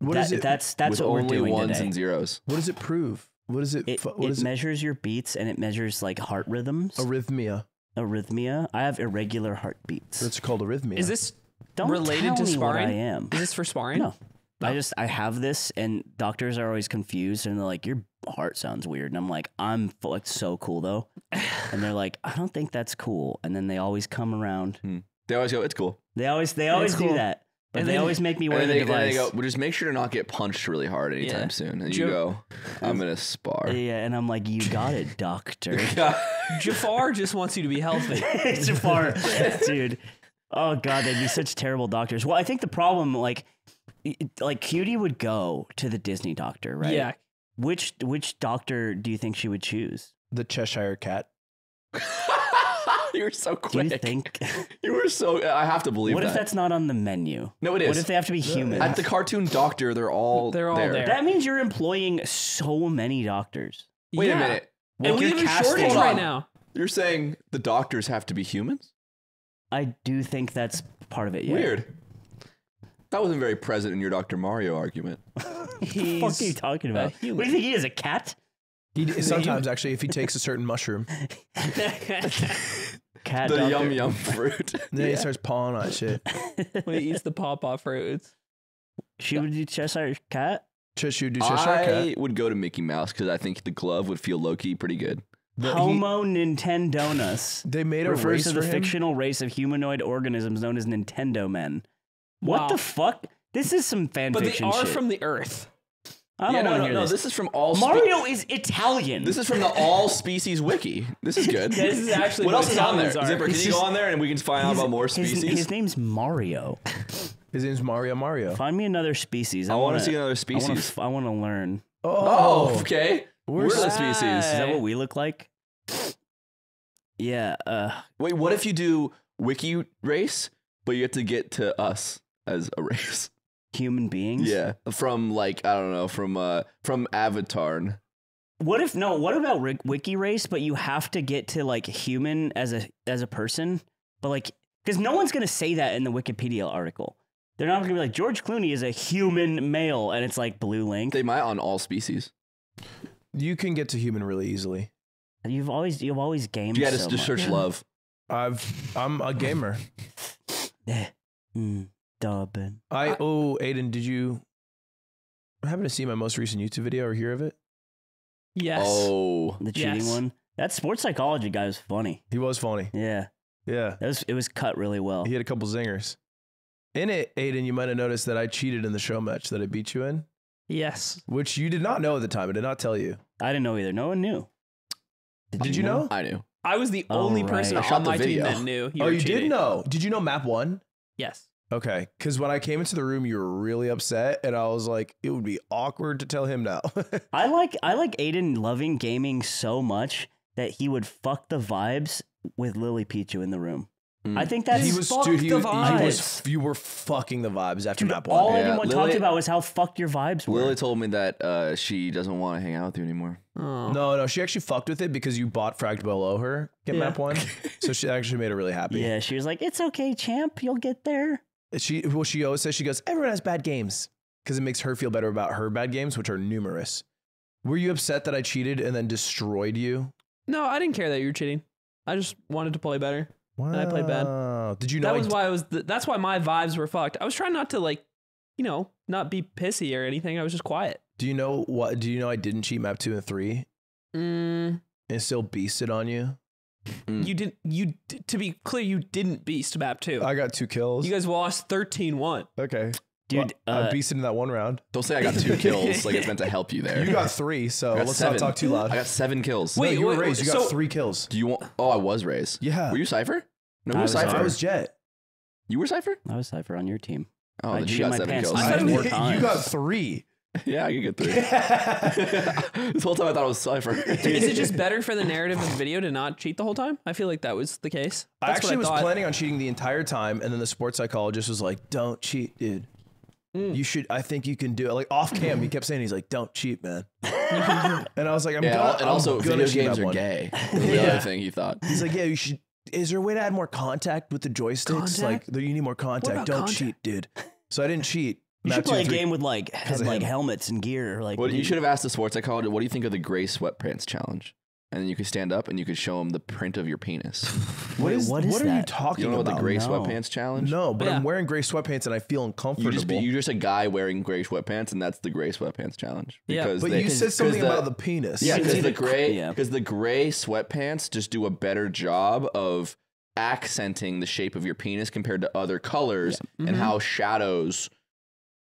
What is it? That's with what we're only doing ones today. and zeros. What does it prove? What is it? It What is it? measures your beats and it measures like heart rhythms. Arrhythmia. Arrhythmia. I have irregular heartbeats. That's called arrhythmia. Is this Don't related tell to me what sparring? I am. Is this for sparring? No. I have this, and doctors are always confused, and they're like, "Your heart sounds weird," and I'm like, "I'm like so cool though," and they're like, "I don't think that's cool," and then they always come around. They always go, it's cool. They always do cool. that, but And they then- always make me wear And the they device. go, well, just make sure to not get punched really hard anytime Yeah. soon. And Joe- you go, I'm going to spar. Yeah, and I'm like, "You got it, doctor." Jafar just wants you to be healthy. Jafar, dude. Oh god, they'd be such terrible doctors. Well, I think the problem, like Cutie would go to the Disney doctor, right? Yeah. Which doctor do you think she would choose? the Cheshire Cat? You were so Do quick. you think? You were so, I have to believe What that. if that's not on the menu? No, it is. What if they have to be human? At the cartoon doctor, they're all They're all there. That means you're employing so many doctors. Wait Yeah. a minute. And we you're have a casting- shortage Hold right on. now. You're saying the doctors have to be humans? I do think that's part of it. Yeah. Weird. That wasn't very present in your Dr. Mario argument. What the fuck are you talking about? What do you think he is, a cat? Sometimes, actually, if he takes a certain mushroom, Cat The doctor. yum yum fruit. then he starts pawing on that shit. When he eats the pawpaw fruits. She would do Cheshire Cat. Cheshire Cheshire I Cat. would go to Mickey Mouse because I think the glove would feel low-key pretty good. Homo Nintendonas. They made a refers race to for the him. fictional race of humanoid organisms known as Nintendo men. What Wow. the fuck? This is some fan But they fiction are shit. from the Earth. I don't want to hear this. This is from all. Mario is Italian. This is from the All Species Wiki. This is good. This is actually What else is on there? Italians are. Zipper, can you go on there and we can find out about more species? His name's Mario. His name's Mario. Find me another species. I want wanna- to see another species. I want to learn. Oh, okay. We're the sad. species. Is that what we look like? Yeah. Wait, what if you do wiki race, but you have to get to us as a race? Human beings. Yeah, from like I don't know, from Avatar. What if no? What about wiki race? But you have to get to like human as a person. But like, because no one's gonna say that in the Wikipedia article. They're not gonna be like George Clooney is a human male, and it's like blue link. They might on all species. You can get to human really easily. You've always gamed. You got to so just much. search love. I'm a gamer. Dubbin. Aiden, did you happen to see my most recent YouTube video or hear of it? Yes. Oh, The cheating Yes. one. That sports psychology guy was funny. He was funny. Yeah, Yeah. it was cut really well. He had a couple zingers. In it, Aiden, you might have noticed that I cheated in the show match that I beat you in, Yes. which you did not know at the time. I did not tell you. I didn't know either. No one knew. Did you know? I knew. I was the Oh, only right. person I shot on the my team video. that knew. You were did cheating. know. Did you know map 1? Yes. Okay, because when I came into the room, you were really upset, and I was like, it would be awkward to tell him no. I like Aiden loving gaming so much that he would fuck the vibes with Lily Pichu in the room. I think that's you were fucking the vibes after map all one. anyone talked about was how fucked your vibes were. Lily told me that she doesn't want to hang out with you anymore. Oh. No, she actually fucked with it because you bought fragged below her in map one, so she actually made her really happy. Yeah, she was like, "It's okay, champ, you'll get there." She always says, she goes, everyone has bad games because it makes her feel better about her bad games, which are numerous. Were you upset that I cheated and then destroyed you? No, I didn't care that you were cheating. I just wanted to play better. Wow. And I played bad. Did you know? That was why that's why my vibes were fucked. I was trying not to not be pissy or anything. I was just quiet. Do you know I didn't cheat map 2 and 3? And still beasted on you? You didn't. To be clear, you didn't beast map 2. I got 2 kills. You guys lost 13-1. Okay. Dude, I beasted in that one round. Don't say I got 2 kills. Like it's meant to help you there. You got 3, so let's 7. not talk too loud. I got 7 kills. Wait, no, you were raised. You got so- 3 kills. Do you want? Oh, I was raised. Yeah. Were you Cypher? No, I who was was Cypher? I was Jet. You were Cypher? I was Cypher on your team. Oh, I'd then you shit got my 7 pants. kills. I had more times. You got 3. Yeah, you get 3. This whole time I thought it was Cypher. Is it just better for the narrative of the video to not cheat the whole time? I feel like that was the case. I That's actually what was thought. planning on cheating the entire time, and then the sports psychologist was like, "Don't cheat, dude. You should. I think you can do it." Like off cam, he kept saying, "He's like, don't cheat, man." And I was like, "I'm gonna." And also, I'm gonna video cheat games that are one. gay. Was the other thing he thought. He's like, "Yeah, you should. Is there a way to add more contact with the joysticks? Contact? Like, you need more contact. about Don't contact? cheat, dude." So I didn't cheat. You Map should 2 play a and 3 game with like of him. helmets and gear. Like, Well, you should have asked the sports psychologist, what do you think of the gray sweatpants challenge? And then you could stand up and you could show him the print of your penis. What is what are you that? talking You don't know about? what the gray No. sweatpants challenge? No, but Yeah. I'm wearing gray sweatpants and I feel uncomfortable. You're just a guy wearing gray sweatpants, and that's the gray sweatpants challenge. Yeah. Because but they- you said something 'cause about the penis. Yeah, can because see the the gray sweatpants just do a better job of accenting the shape of your penis compared to other colors and how shadows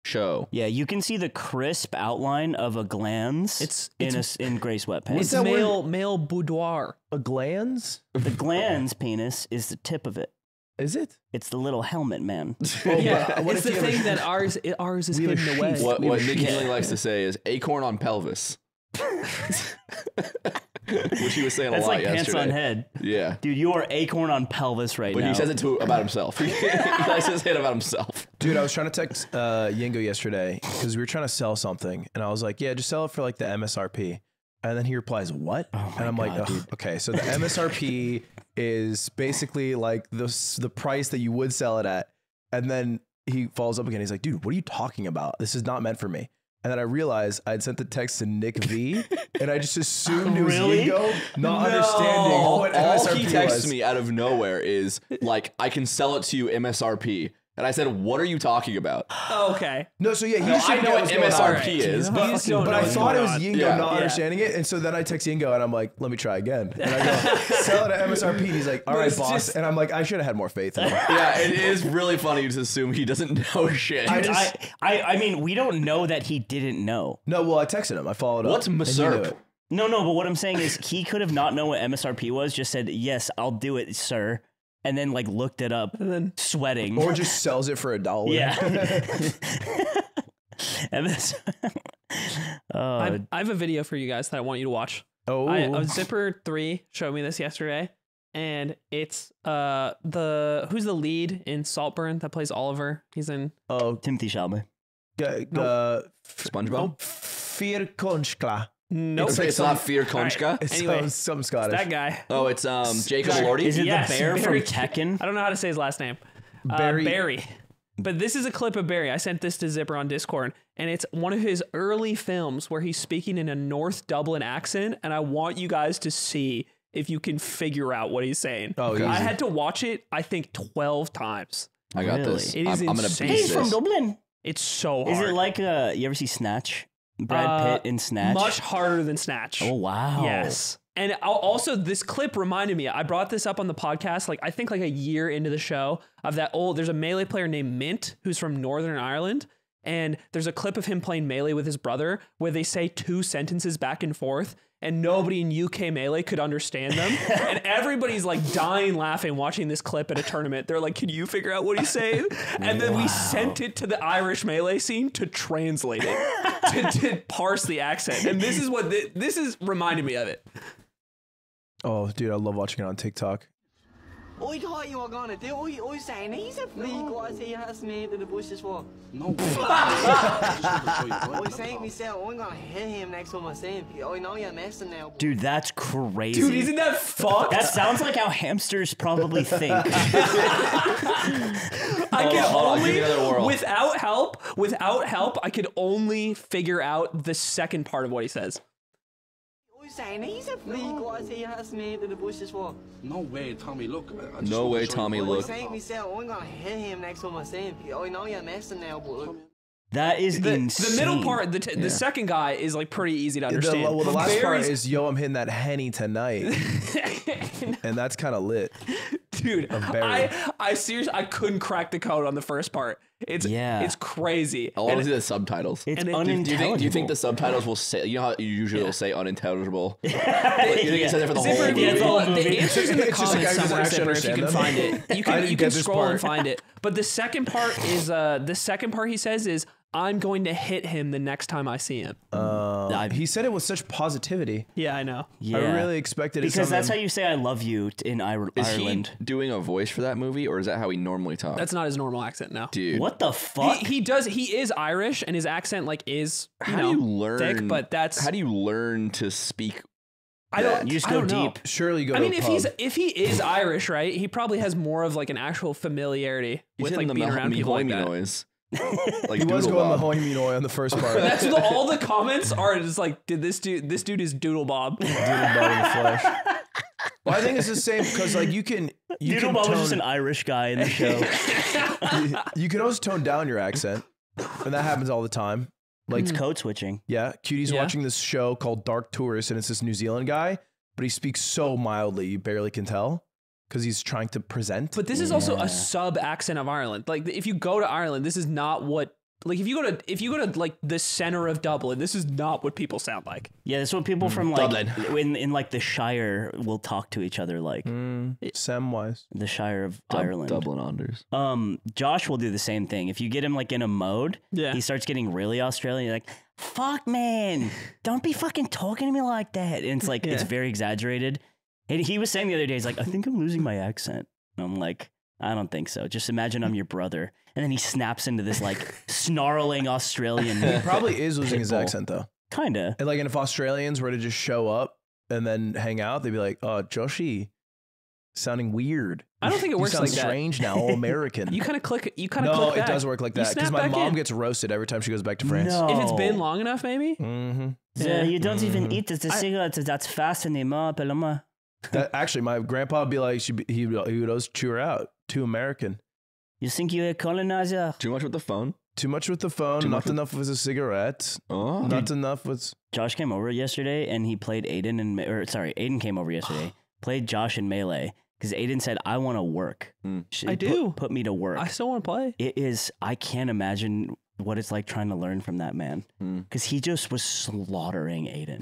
show. Yeah, you can see the crisp outline of a glans. It's in gray sweatpants. It's that male boudoir. A glans? The glans penis is the tip of it. Is it? It's the little helmet, man. Yeah, what it's if the you have thing a- that ours is We have a hidden away. sheath. What We have a Nick sheath. Yingling likes to say is acorn on pelvis. Which he was saying That's a lot like pants yesterday. on head. Yeah. Dude, you are acorn on pelvis right But now. he says it about himself. He likes to say it about himself. Dude, I was trying to text Yingo yesterday because we were trying to sell something. And I was like, yeah, just sell it for like the MSRP. And then he replies, what? Oh my and I'm like, God, "Ugh, okay. So the MSRP is basically like the price that you would sell it at. And then he follows up again. He's like, dude, what are you talking about? This is not meant for me. And then I realized I had sent the text to Nick V, and I just assumed it was Really? Yingo, not understanding what All MSRP he texts was. me out of nowhere is like, I can sell it to you MSRP. And I said, what are you talking about? Oh, okay. No, so yeah, you No, should I know what MSRP is. You just don't But know I what's thought it going was on. Yingo Yeah. not Yeah. understanding it, and so then I text Yingo and I'm like, "Let me try again." And I go, "Sell it at MSRP." And he's like, "All right, it's boss." just- And I'm like, "I should have had more faith in him." Yeah, it is really funny to assume he doesn't know shit. I mean, we don't know that he didn't know. No, well, I texted him. I followed up. What's and he knew MSRP? it. No, but what I'm saying is he could have not known what MSRP was, just said, yes, I'll do it, sir. And then like looked it up, And then sweating. Or just sells it for $1. yeah. I have a video for you guys that I want you to watch. Oh, Zipper 3 showed me this yesterday, and it's who's the lead in Saltburn that plays Oliver? He's in Timothy Chalamet. SpongeBob? Firkonskla. nope. It's not Fear Konchka. It's Anyway, some Scottish. that guy. Oh, it's Jacob Elordi. Is it Yes, the bear Barry- from Tekken? I don't know how to say his last name. Barry. But this is a clip of Barry. I sent this to Zipper on Discord, and it's one of his early films where he's speaking in a North Dublin accent, and I want you guys to see if you can figure out what he's saying. Oh, I easy. had to watch it, I think, 12 times. I got Really? this. It is I'm gonna insane. beat He's from this. Dublin. It's so hard. Is it like you ever see Snatch? Brad Pitt in Snatch? Much harder than Snatch. Oh wow. Yes. And also, this clip reminded me, I brought this up on the podcast, I think a year into the show, of there's a Melee player named Mint who's from Northern Ireland. And there's a clip of him playing Melee with his brother where they say 2 sentences back and forth. and nobody in UK Melee could understand them. And everybody's like dying laughing watching this clip at a tournament. They're like, can you figure out what he's saying? And then we sent it to the Irish Melee scene to translate it, to parse the accent. And this is what this is reminding me of it. Oh, dude, I love watching it on TikTok. I thought you were gonna do. I saying he's a freak. What he has made in the bushes for? No. I saying myself, I'm gonna hit him next time I see him. I know you're messing now. Dude, that's crazy. Dude, isn't that fucked? That sounds like how hamsters probably think. I can only, without help, I could only figure out the second part of what he says. I saying he's a freak. What he has made in the bushes for? No way, Tommy, look. No way, Tommy, look. I saying myself, I'm gonna hit him next time I see him. I know you're messing now, but look. That is insane. The middle part, the second guy is like pretty easy to understand. The last part is, yo, I'm hitting that Henny tonight. And that's kind of lit. Dude, I seriously, I couldn't crack the code on the first part. It's crazy. I want to see the subtitles. It's unintelligible. Do you think the subtitles will say, you know how you usually will say unintelligible? You think it says it for the whole movie? The answer's in the comments like, somewhere, Zipper, if you can find it. You can scroll and find it. But the second part is, he says is, I'm going to hit him the next time I see him. He said it with such positivity. Yeah, I know. Yeah. I really expected it. Because that's how you say I love you in Ireland. Is he doing a voice for that movie, or is that how he normally talks? That's not his normal accent, no. Dude. What the fuck? He is Irish, and his accent like is, how do you learn, thick, but that's... How do you learn to speak You just go deep. Surely you go. I mean, if he is Irish, right? He probably has more of like an actual familiarity with like being around people like that. Noise. Like he was going Mahoy on the first part. That's all the comments are just like, did this dude is Doodle Bob. Doodle Bob in the flesh. Well, I think it's the same because like you can Doodle Bob was just an Irish guy in the show. you can always tone down your accent, and that happens all the time. Like it's code switching. Yeah, Cutie's watching this show called Dark Tourist, and it's this New Zealand guy, but he speaks so mildly you barely can tell. Because he's trying to present. But this is also a sub accent of Ireland. Like if you go to Ireland, this is not what, like if you go to like the center of Dublin, this is not what people sound like. Yeah, that's what people from like in like the Shire will talk to each other like. Samwise. The Shire of Ireland. Dublin Anders. Josh will do the same thing. If you get him like in a mode, he starts getting really Australian. You're like, fuck man, don't be fucking talking to me like that. And it's like it's very exaggerated. And he was saying the other day, he's like, I think I'm losing my accent. And I'm like, I don't think so. Just imagine I'm your brother. And then he snaps into this like snarling Australian. He probably is losing his accent though. Kinda. And like, and if Australians were to just show up and then hang out, they'd be like, oh, Joshy, sounding weird. I don't think it works like that. Strange now, all American. You kind of click. No, it does work like that because my mom gets roasted every time she goes back to France. No. If it's been long enough, maybe. Yeah, you don't even eat the cigarettes. That's fast anymore, Paloma. That actually, my grandpa would be like, he would always chew her out. Too American. You think you're a colonizer? Too much with the phone. Too much with the phone. Not enough with a cigarette. Oh, not enough with. Josh came over yesterday and he played Aiden Aiden came over yesterday. Played Josh in Melee because Aiden said, "I want to work. I do. Put me to work. I still want to play." It is. I can't imagine what it's like trying to learn from that man because he just was slaughtering Aiden.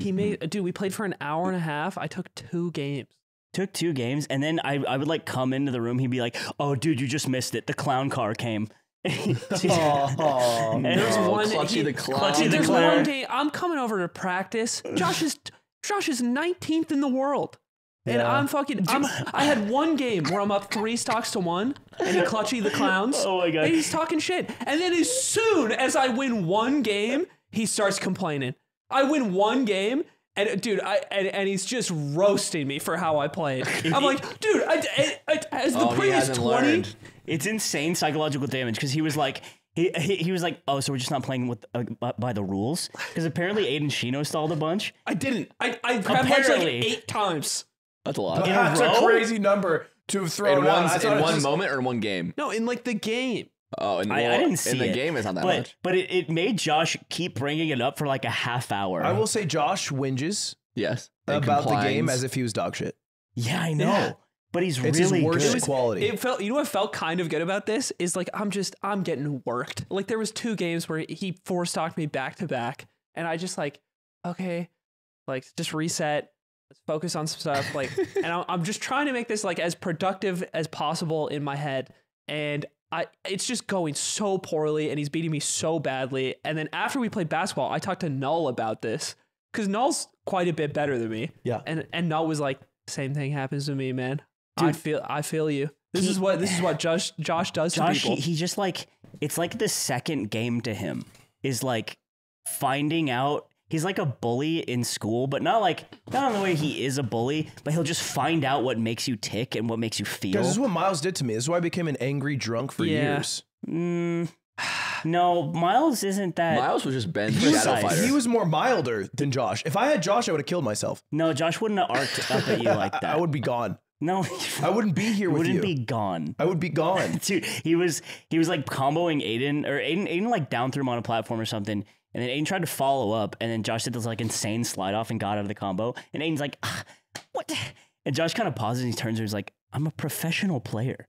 Dude, we played for an hour and a half. I took 2 games. Took 2 games, and then I would like come into the room. He'd be like, "Oh, dude, you just missed it. The clown car came." There's one day I'm coming over to practice. Josh is 19th in the world. And I had one game where I'm up 3 stocks to 1 and he clutchy the clowns. Oh my God. And he's talking shit. And then as soon as I win one game, he starts complaining. I win one game and dude, and he's just roasting me for how I played. I'm like, dude, as the previous 20, it's insane psychological damage because he was like, he was like, oh, so we're just not playing with by the rules? Because apparently Aiden Shino stalled a bunch. I didn't. I grabbed like 8 times. That's a lot. That's a crazy number to have thrown out. In one moment or in one game? No, in like the game. Oh, I didn't see it. In the game, it's not that much. But it made Josh keep bringing it up for like a half hour. I will say Josh whinges about the game as if he was dog shit. Yeah, I know. Yeah. But he's it's really his worst good. quality. It felt, you know what felt kind of good about this is like I'm getting worked. Like there was 2 games where he 4-stocked me back to back, and I just like, okay, Like, just reset. Let's focus on some stuff. Like, and I'm just trying to make this like as productive as possible in my head. And it's just going so poorly, and he's beating me so badly. And then after we played basketball, I talked to Null about this because Null's quite a bit better than me. Yeah. And Null was like, same thing happens to me, man. Dude, I feel you. This is what Josh does to people. He just like, it's like the second game to him is like finding out. He's like a bully in school, but not in the way he is a bully, but he'll just find out what makes you tick and what makes you feel. This is what Miles did to me. This is why I became an angry drunk for years. No, Miles isn't that. Miles was just Ben's shadow fighter. He was more milder than Josh. If I had Josh, I would have killed myself. No, Josh wouldn't have arced up at you like that. I would be gone. No, I wouldn't be here with you. Wouldn't be gone. I would be gone. Dude, he was like comboing Aiden like down through him on a platform or something. And then Aiden tried to follow up, and then Josh did this like insane slide off and got out of the combo. And Aiden's like, what? And Josh kind of pauses and he turns to him and he's like, I'm a professional player.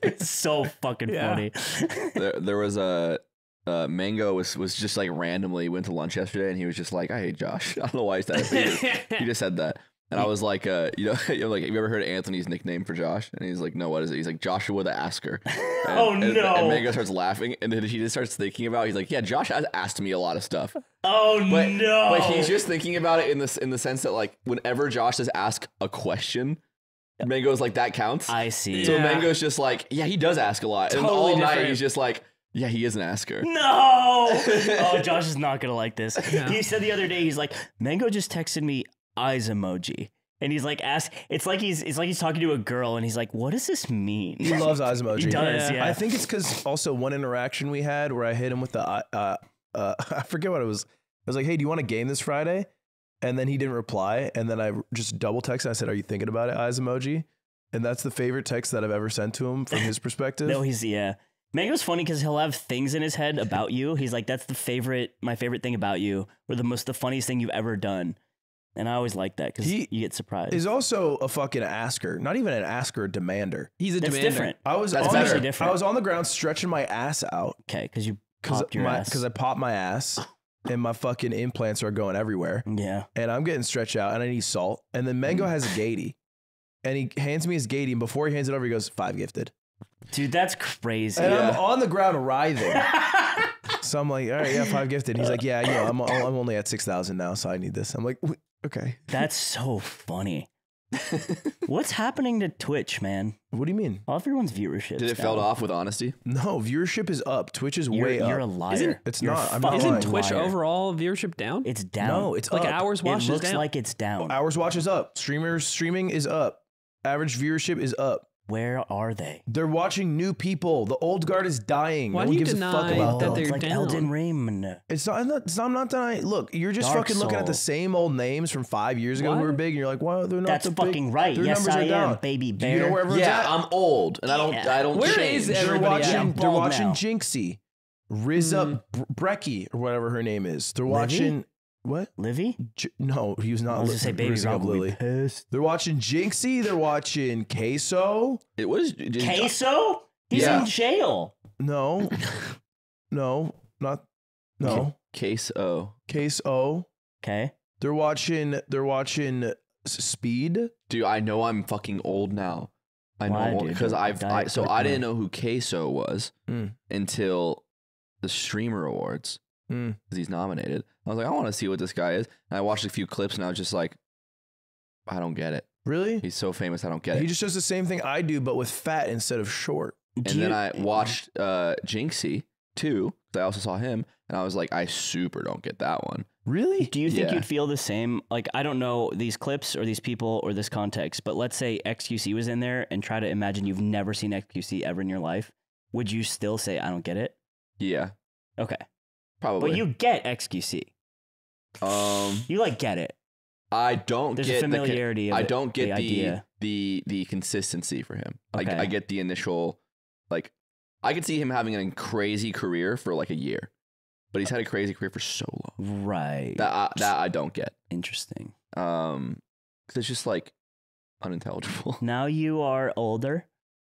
It's so fucking funny. There was a Mango was just like randomly went to lunch yesterday, and he was just like, I hate Josh. I don't know why he said it, but he just said that. And I was like, like, have you ever heard of Anthony's nickname for Josh? And he's like, no, what is it? He's like, Joshua the Asker. And, and Mango starts laughing, and then he just starts thinking about it. He's like, yeah, Josh has asked me a lot of stuff. No. But he's just thinking about it in the sense that like whenever Josh does ask a question, Mango's like, that counts. I see. So Mango's just like, yeah, he does ask a lot. Totally and all different. night he's just like, yeah, he is an asker. No! Oh, Josh is not gonna like this. No. He said the other day, he's like, Mango just texted me eyes emoji. And he's like, it's like he's talking to a girl, and he's like, what does this mean? He loves eyes emoji. He does, yeah. I think it's because also one interaction we had where I hit him with the, I forget what it was. I was like, hey, do you want to game this Friday? And then he didn't reply. And then I just double texted. I said, are you thinking about it? Eyes emoji. And that's the favorite text that I've ever sent to him from his perspective. No, yeah. Mango's funny because he'll have things in his head about you. He's like, that's my favorite thing about you, or the funniest thing you've ever done. And I always like that because you get surprised. He's also a fucking asker. Not even an asker, a demander. He's a That's demander. different. I was different. I was on the ground stretching my ass out. Okay, because you popped your ass. Because I popped my ass and my fucking implants are going everywhere. Yeah. And I'm getting stretched out and I need salt. And then Mango has a gatey. And he hands me his gatey. And before he hands it over, he goes, 5 gifted. Dude, that's crazy. And I'm on the ground writhing. So I'm like, all right, yeah, 5 gifted. He's like, yeah, I'm only at 6,000 now, so I need this. I'm like, okay. That's so funny. What's happening to Twitch, man? What do you mean? All everyone's viewership. Did it fell off with honesty? No, viewership is up. Twitch is way up. You're a liar. It's You're not. a I'm not fucking lying. Isn't Twitch liar. overall viewership down? It's down. No, it's like up. hours watched It is looks down. like it's down. Hours watch is up. Streaming is up. Average viewership is up. Where are they? They're watching new people. The old guard is dying. Why no do one you gives a fuck deny about that them. they're It's like down? Elden Ring. I'm not denying. Look, you're just Dark fucking looking at the Souls. same old names from 5 years ago What? who were big, and you're like, well, they're not That's the fucking big. right. Their Yes, numbers I are am, down. baby Do bear. you know where everyone's Yeah, at? I'm old and I don't Where change. is They're everybody watching. at? They're Bald watching now. Jinxie, Rizza Brecky, or whatever her name is. They're watching what? Livy? No, he was not. I was just say baby Rizzing girl up will be Lily. pissed. They're watching Jinxie. They're watching Queso. It was Queso? He's Yeah. in jail. No, not no. Case O. Queso. Okay. They're watching Speed. Dude, I know I'm fucking old now. I Why, know dude? because I Diet Coke, didn't know who Queso was Mm. until the Streamer Awards Mm. because he's nominated. I was like, I want to see what this guy is. And I watched a few clips and I was just like, I don't get it. Really? He's so famous, I don't get He it. just does the same thing I do, but with fat instead of short. And then I watched Jinxie too. 'Cause I also saw him, and I was like, I super don't get that one. Really? Do you think Yeah. you'd feel the same? Like, I don't know these clips or these people or this context, but let's say XQC was in there and try to imagine you've never seen XQC ever in your life. Would you still say, I don't get it? Yeah, Okay. probably. But you get XQC. You like get it. I don't There's get a familiarity of I it, don't get the idea. the consistency for him. Like Okay. I get the initial, like I could see him having a crazy career for like a year, but he's had a crazy career for so long. Right. That I don't get. Interesting. 'Cause it's just like unintelligible. Now you are older.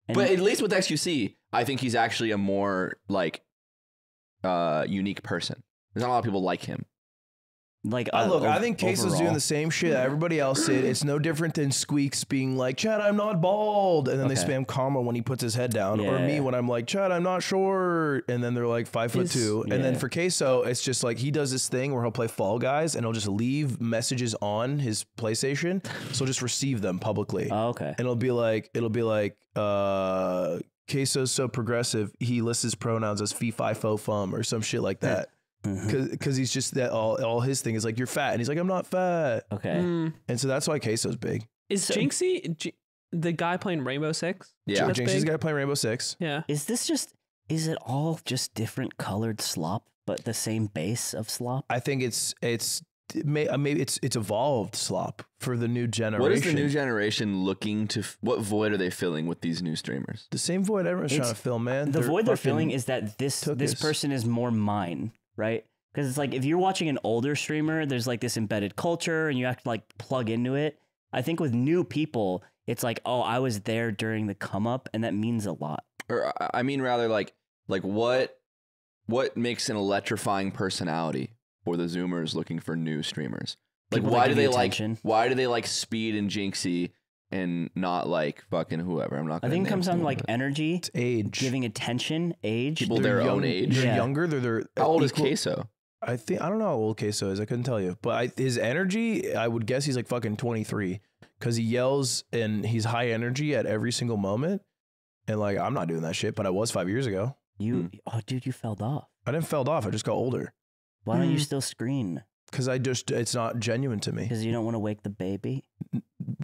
and- But at least with XQC, I think he's actually a more like unique person. There's not a lot of people like him. Like, look, I think Queso's doing the same shit that everybody else did. It's no different than Squeaks being like, Chad, I'm not bald. And then they spam karma when he puts his head down. Or me when I'm like, Chad, I'm not short. And then they're like 5'2". And then for Queso, it's just like he does this thing where he'll play Fall Guys and he'll just leave messages on his PlayStation. So he'll just receive them publicly. Oh, okay. And it'll be like, Queso's so progressive, he lists his pronouns as fee, fi, fo, fum, or some shit like that. Because he's just that all his thing is like, you're fat. And he's like, I'm not fat. Okay. And so that's why Queso's big. Is Jinxie the guy playing Rainbow Six? Yeah. Jinxie's the guy playing Rainbow Six. Yeah. Is it all just different colored slop, but the same base of slop? I think maybe it's evolved slop for the new generation. What is the new generation looking to? What void are they filling with these new streamers? The same void everyone's trying to fill, man. The void they're filling is that this person is more mine, right? Because it's like if you're watching an older streamer, there's like this embedded culture, and you have to like plug into it. I think with new people, it's like, oh, I was there during the come up, and that means a lot. Or I mean, rather like what makes an electrifying personality for the Zoomers looking for new streamers? Like, People why that do give they you like? attention. Why do they like Speed and Jinxie and not like fucking whoever? I'm not. I think it comes down to like energy, It's age. giving attention, age. People They're their own young- age. They're Yeah. younger. They're How old is equal- Queso? I don't know how old Queso is. I couldn't tell you. But his energy, I would guess he's like fucking 23 because he yells and he's high energy at every single moment. And like, I'm not doing that shit, but I was 5 years ago. Oh, dude, you fell off. I didn't fell off. I just got older Why don't you still screen? because it's not genuine to me. Because you don't want to wake the baby.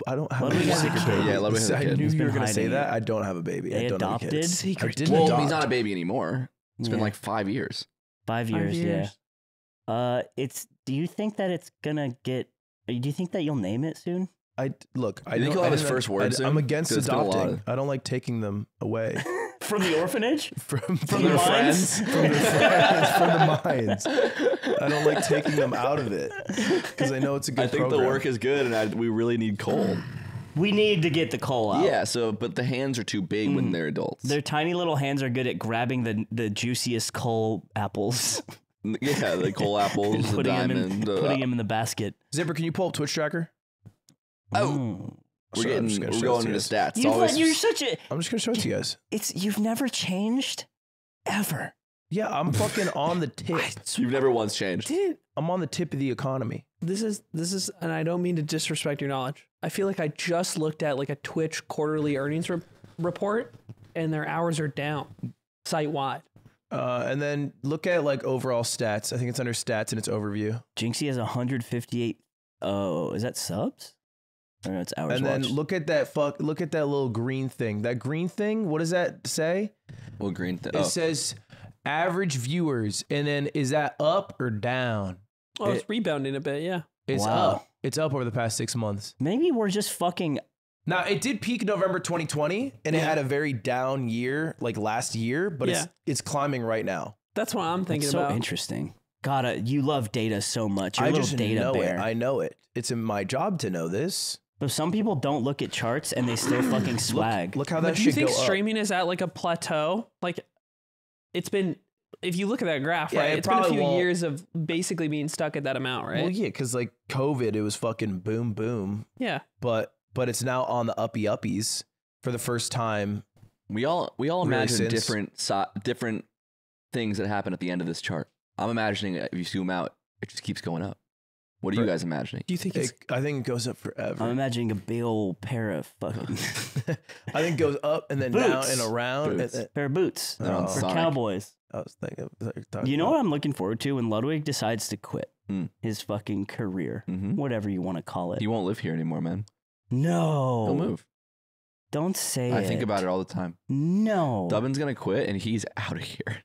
I don't have Ludwig a has a baby. kid. Yeah, Ludwig has a I kid. knew He's you were been going to say hiding that. it. I don't have a baby. They I don't adopted? have kids. Secret. I didn't Well, adopt. he's not a baby anymore. It's been Yeah. like 5 years. 5 years, yeah. Do you think that it's gonna get? Do you think that you'll name it soon? I think he'll have his first word soon? I'm against 'Cause it's been a lot adopting. of- I don't like taking them away From the orphanage? from From their the friends, mines? from their friends, from the mines. I don't like taking them out of it because I know it's a good I think program. the work is good, and we really need Cole. We need to get the coal out. Yeah. So, but the hands are too big when they're adults. Their tiny little hands are good at grabbing the juiciest coal apples, Yeah, the coal apples, the putting diamond. them in the basket. Zipper, can you pull up Twitch tracker? Oh, We're Sorry, I'm just getting. gonna We're show it going to into you guys. stats. you're such a. I'm just gonna show it to you guys. You've never changed, ever. Yeah, I'm fucking on the tip. You've never once changed. I'm on the tip of the economy. This is, and I don't mean to disrespect your knowledge. I feel like I just looked at like a Twitch quarterly earnings report, and their hours are down site wide. And then look at like overall stats. I think it's under stats in its overview. Jinxie has 158. Oh, is that subs? I know it's hours. And then watched. look at that look at that little green thing. That green thing, what does that say? Well, green thing. It says average viewers. And then is that up or down? Oh, it's rebounding a bit, yeah. It's Wow. up. It's up over the past 6 months. Maybe we're just fucking. Now, it did peak November 2020 and it had a very down year like last year, but it's climbing right now. That's what I'm thinking It's so about. interesting. God, you love data so much. You're a I little just data know bear. it. I know it. It's in my job to know this. But some people don't look at charts and they still fucking swag. Look how But that do you shit think go up. streaming is at like a plateau? Like, it's been, if you look at that graph, Yeah, right? it It's been a probably few won't. years of basically being stuck at that amount, right? Well, yeah, because like COVID, it was fucking boom, boom. Yeah. But it's now on the uppies for the first time. We all imagine since- different things that happen at the end of this chart. I'm imagining if you zoom out, it just keeps going up. What are you guys imagining? Do you think it's, I think it goes up forever. I'm imagining a big old pair of fucking I think it goes up and then down Boots. and around. Boots. pair of boots They're on for Sonic. cowboys. I was thinking. I thought you were talking You know about- what I'm looking forward to when Ludwig decides to quit Mm. his fucking career, Mhm. whatever you want to call it. He won't live here anymore, man. No, He'll move. Don't say it. I think about it all the time. No. Dubin's gonna quit, and he's out of here.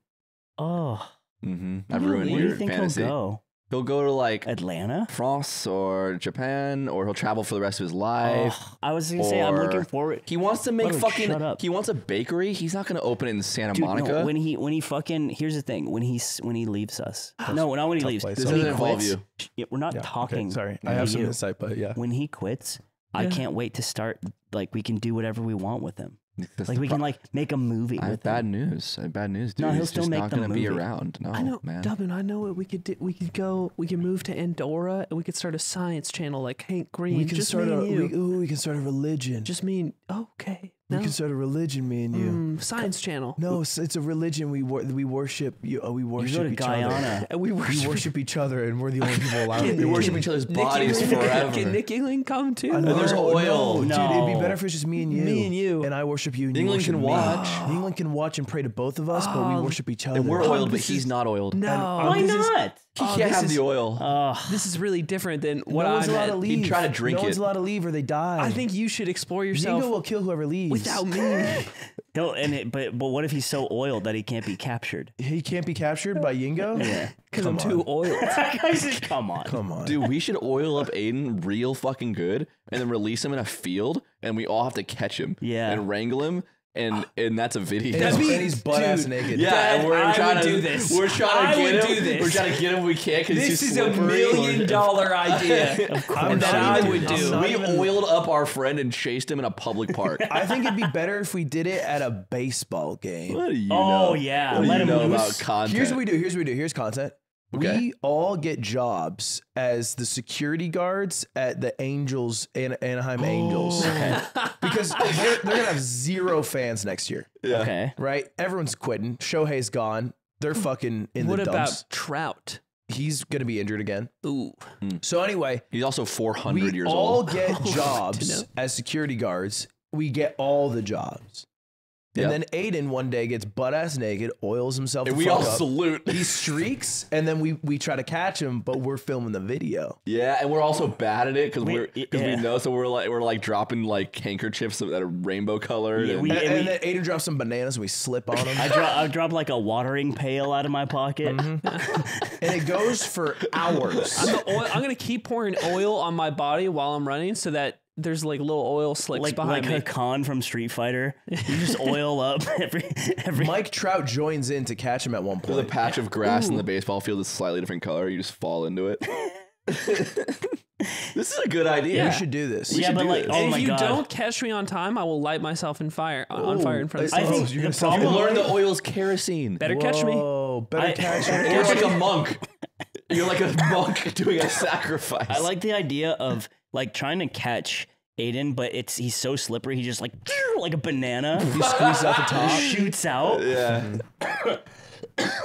Oh, I've ruined where do your you think fantasy. he'll go? He'll go to like Atlanta? France or Japan, or he'll travel for the rest of his life. Oh, I was gonna say I'm looking Or- forward. He wants to make Ludwig, fucking. shut up. He wants a bakery. He's not gonna open it in Santa Dude, Monica. no, when he fucking here's the thing when he leaves us. No, not when he tough leaves. place. this When doesn't he involve quits- you. Yeah, we're not Yeah, okay, talking. sorry, I to have some you. insight, but yeah. When he quits, I can't wait to start. Like we can do whatever we want with him. Like we can like make a movie. I have with bad him. news. I have bad news, dude. No, he'll He's still just make not the gonna be movie. around. No, I know, man. Dubbin, I know what we could do. We could go. We can move to Andorra, and we could start a science channel like Hank Green. We can just start me a and you. we can start a religion. Just me and okay. No. We can start a religion, me and you. Science channel. No, it's a religion. We worship you. We You worship go to each Guyana. other. And we We worship each other, and we're the only people allowed. We worship each other's bodies forever. Can Nick Yingling come too? And there's oil. dude. No. It'd be better if it's just me and you. Me and you. And I worship you. And you Yingling worship can me. watch. Yingling can watch and pray to both of us, but we worship each other. And we're oiled, but this he's is- not oiled. No, Why this is- not? He Oh, can't this have the is- oil. this is really different than what no one's I allowed to meant. leave. He'd try to drink no one's it. allowed to leave or they die. I think you should explore yourself Yingo will kill whoever leaves. without me. But what if he's so oiled that he can't be captured? He can't be captured by Yingo? Yeah. Because I'm too oiled. Come on. Come on. Dude, we should oil up Aiden real fucking good and then release him in a field and we all have to catch him Yeah. and wrangle him and that's a video. and be- he's butt ass dude, naked. yeah, Dad, and we're I trying would to do this. We're trying I to would get him. do this. We're trying to get him. We can't because This he's is too $1 slippery. million idea. I'm that not I even- would I'm do. not We even- oiled up our friend and chased him in a public park. I think it'd be better if we did it at a baseball game. What do you Oh, know? yeah. What do Let you him know loose. about content? Here's what we do. Here's content. Okay. We all get jobs as the security guards at the Angels, Anaheim Angels. Because they're going to have 0 fans next year, Yeah. Okay. right? Everyone's quitting. Shohei's gone. They're fucking in What the about dumps. Trout? He's going to be injured again. Ooh. So anyway, He's also 400 we years all old. get to jobs know. as security guards. We get all the jobs. And Yep. then Aiden one day gets butt ass naked, oils himself. And the we fuck all up. salute. He streaks, and then we try to catch him, but we're filming the video. Yeah, and we're also bad at it because we yeah. know. So we're like dropping like handkerchiefs that are rainbow colored. Yeah, and we- And then Aiden drops some bananas, and we slip on him. I drop like a watering pail out of my pocket. And it goes for hours. I'm gonna keep pouring oil on my body while I'm running, so that there's like little oil slicks Like behind me. Hakan from Street Fighter. You just oil up every Mike Trout joins in to catch him at one There's a point. patch of grass in the baseball field that's slightly different color. You just fall into it. This is a good idea. We should do this. Yeah, should but do like, this. oh And my if you god. don't catch me on time, I will light myself on fire in front of the I stage. think you're the gonna sell problem- And learn the oil's kerosene. Better catch me. Whoa, better I- catch You're him. like a monk. You're like a monk doing a sacrifice. I like the idea of like trying to catch Aiden, but he's so slippery. He just like a banana. You squeeze out the top. shoots out. Yeah.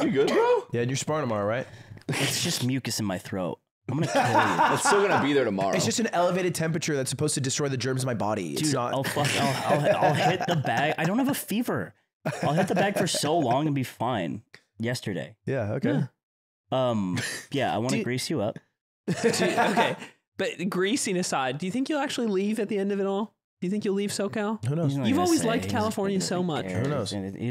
You good, bro? Yeah, and you're sparring tomorrow, right? It's just mucus in my throat. I'm gonna kill you. It's still gonna be there tomorrow. It's just an elevated temperature that's supposed to destroy the germs in my body. It's Dude, not. I'll hit the bag. I don't have a fever. I'll hit the bag for so long and be fine. Yesterday. Yeah. Okay. Yeah, I want to grease you up. Okay, but greasing aside, do you think you'll actually leave at the end of it all? Do you think you'll leave SoCal? Who knows? He's not You've gonna always say. liked He's California not so gonna much. care. Who knows? He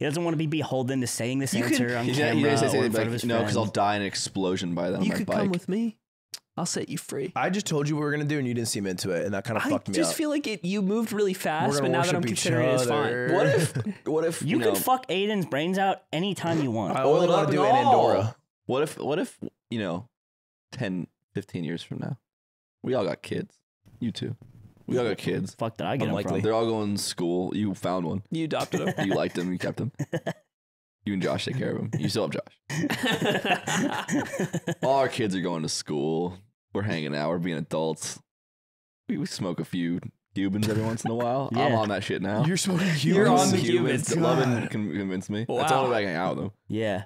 doesn't want to be beholden to saying this You could- answer on He camera doesn't say or in anything front of like, his no, because I'll friends. die in an explosion by then on You my could bike. come with me. I'll set you free. I just told you what we were gonna do, and you didn't seem into it, and that kind of I fucked me just up. feel like you moved really We're fast, gonna but now that I'm worship each considering it, it's fine. other. What if You know, could fuck Aiden's brains out anytime you want. I only oiled want up to do and it in all? Andorra. What if 10, 15 years from now, we all got kids. You too. We all got kids. Fuck that I get him Unlikely. from. They're all going to school. You found one. You adopted him. You liked him. You kept him. You and Josh take care of him. You still have Josh. All our kids are going to school. We're hanging out. We're being adults. We smoke a few Cubans every once in a while. I'm Yeah. on that shit now. You're smoking Cubans. You're on the Cubans. Lovin convinced me. That's Wow. all I hang out with them. Yeah.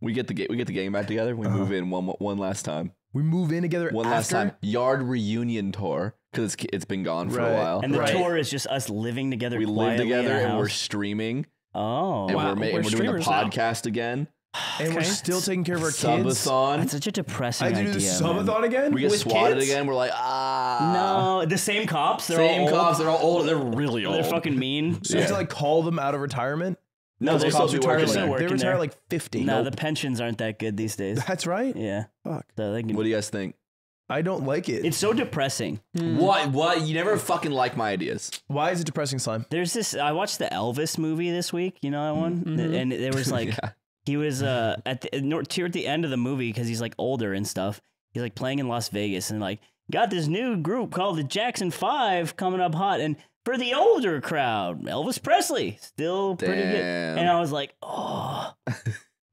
We get the gang back together. We move in one last time. We move in together. One last after? time. Yard reunion tour because it's been gone for Right. a while. And the Right. tour is just us living together. We live quietly in together a and we're house. streaming Oh. and Wow, we're doing the streamers now. podcast again. and we're Okay. still taking care of our kids. Subathon. That's such a depressing I do idea. the man. subathon again. We get With swatted kids? again. We're like, No, the same cops. They're same all old. cops. They're all old. They're really old. They're fucking mean. So you have to like call them out of retirement. No, Those they'll cops still be retire working Still like, there. working they retire there. like 50. No, the pensions aren't that good these days. That's right. Yeah. Fuck. So they can, What do you guys think? I don't like it. it's so depressing. What? You never fucking like my ideas. Why is it depressing, Slime? There's this. I watched the Elvis movie this week. You know that one, Mm-hmm. and there was like Yeah. he was at the end of the movie because he's like older and stuff. He's like playing in Las Vegas and like got this new group called the Jackson 5 coming up hot, and For the older crowd, Elvis Presley, still pretty good. And I was like, oh.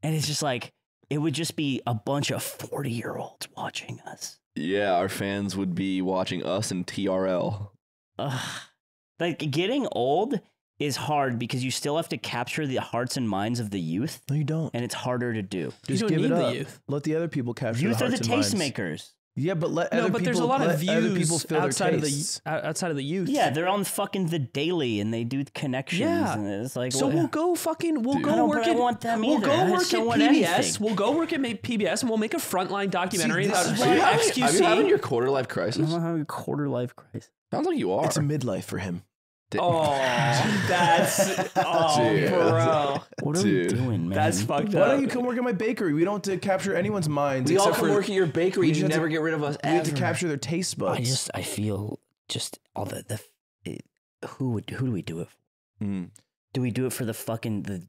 And it's just like, it would just be a bunch of 40-year-olds watching us. Yeah, our fans would be watching us and TRL. Like, getting old is hard because you still have to capture the hearts and minds of the youth. No, you don't. And it's harder to do. Just give it up. Let the other people capture youth the are hearts the and minds. tastemakers. Yeah, but let other people. There's a lot of views fill outside of the youth. Yeah, they're on fucking The Daily and they do connections. Yeah, and it's like, so we'll go fucking. We'll go work at. Want them we'll either. go work at PBS. Anything. We'll go work at PBS and we'll make a frontline documentary about XQC. Are you having your quarter life crisis? I'm having a quarter life crisis. Sounds like you are. It's a midlife for him. Oh, that's bro. What are we doing, man? That's fucked up. Why don't you come work at my bakery? We don't have to capture anyone's minds. We all come work at your bakery. You never get rid of us. We have to capture their taste buds. I feel just all who do we do it for? Do we do it for the fucking the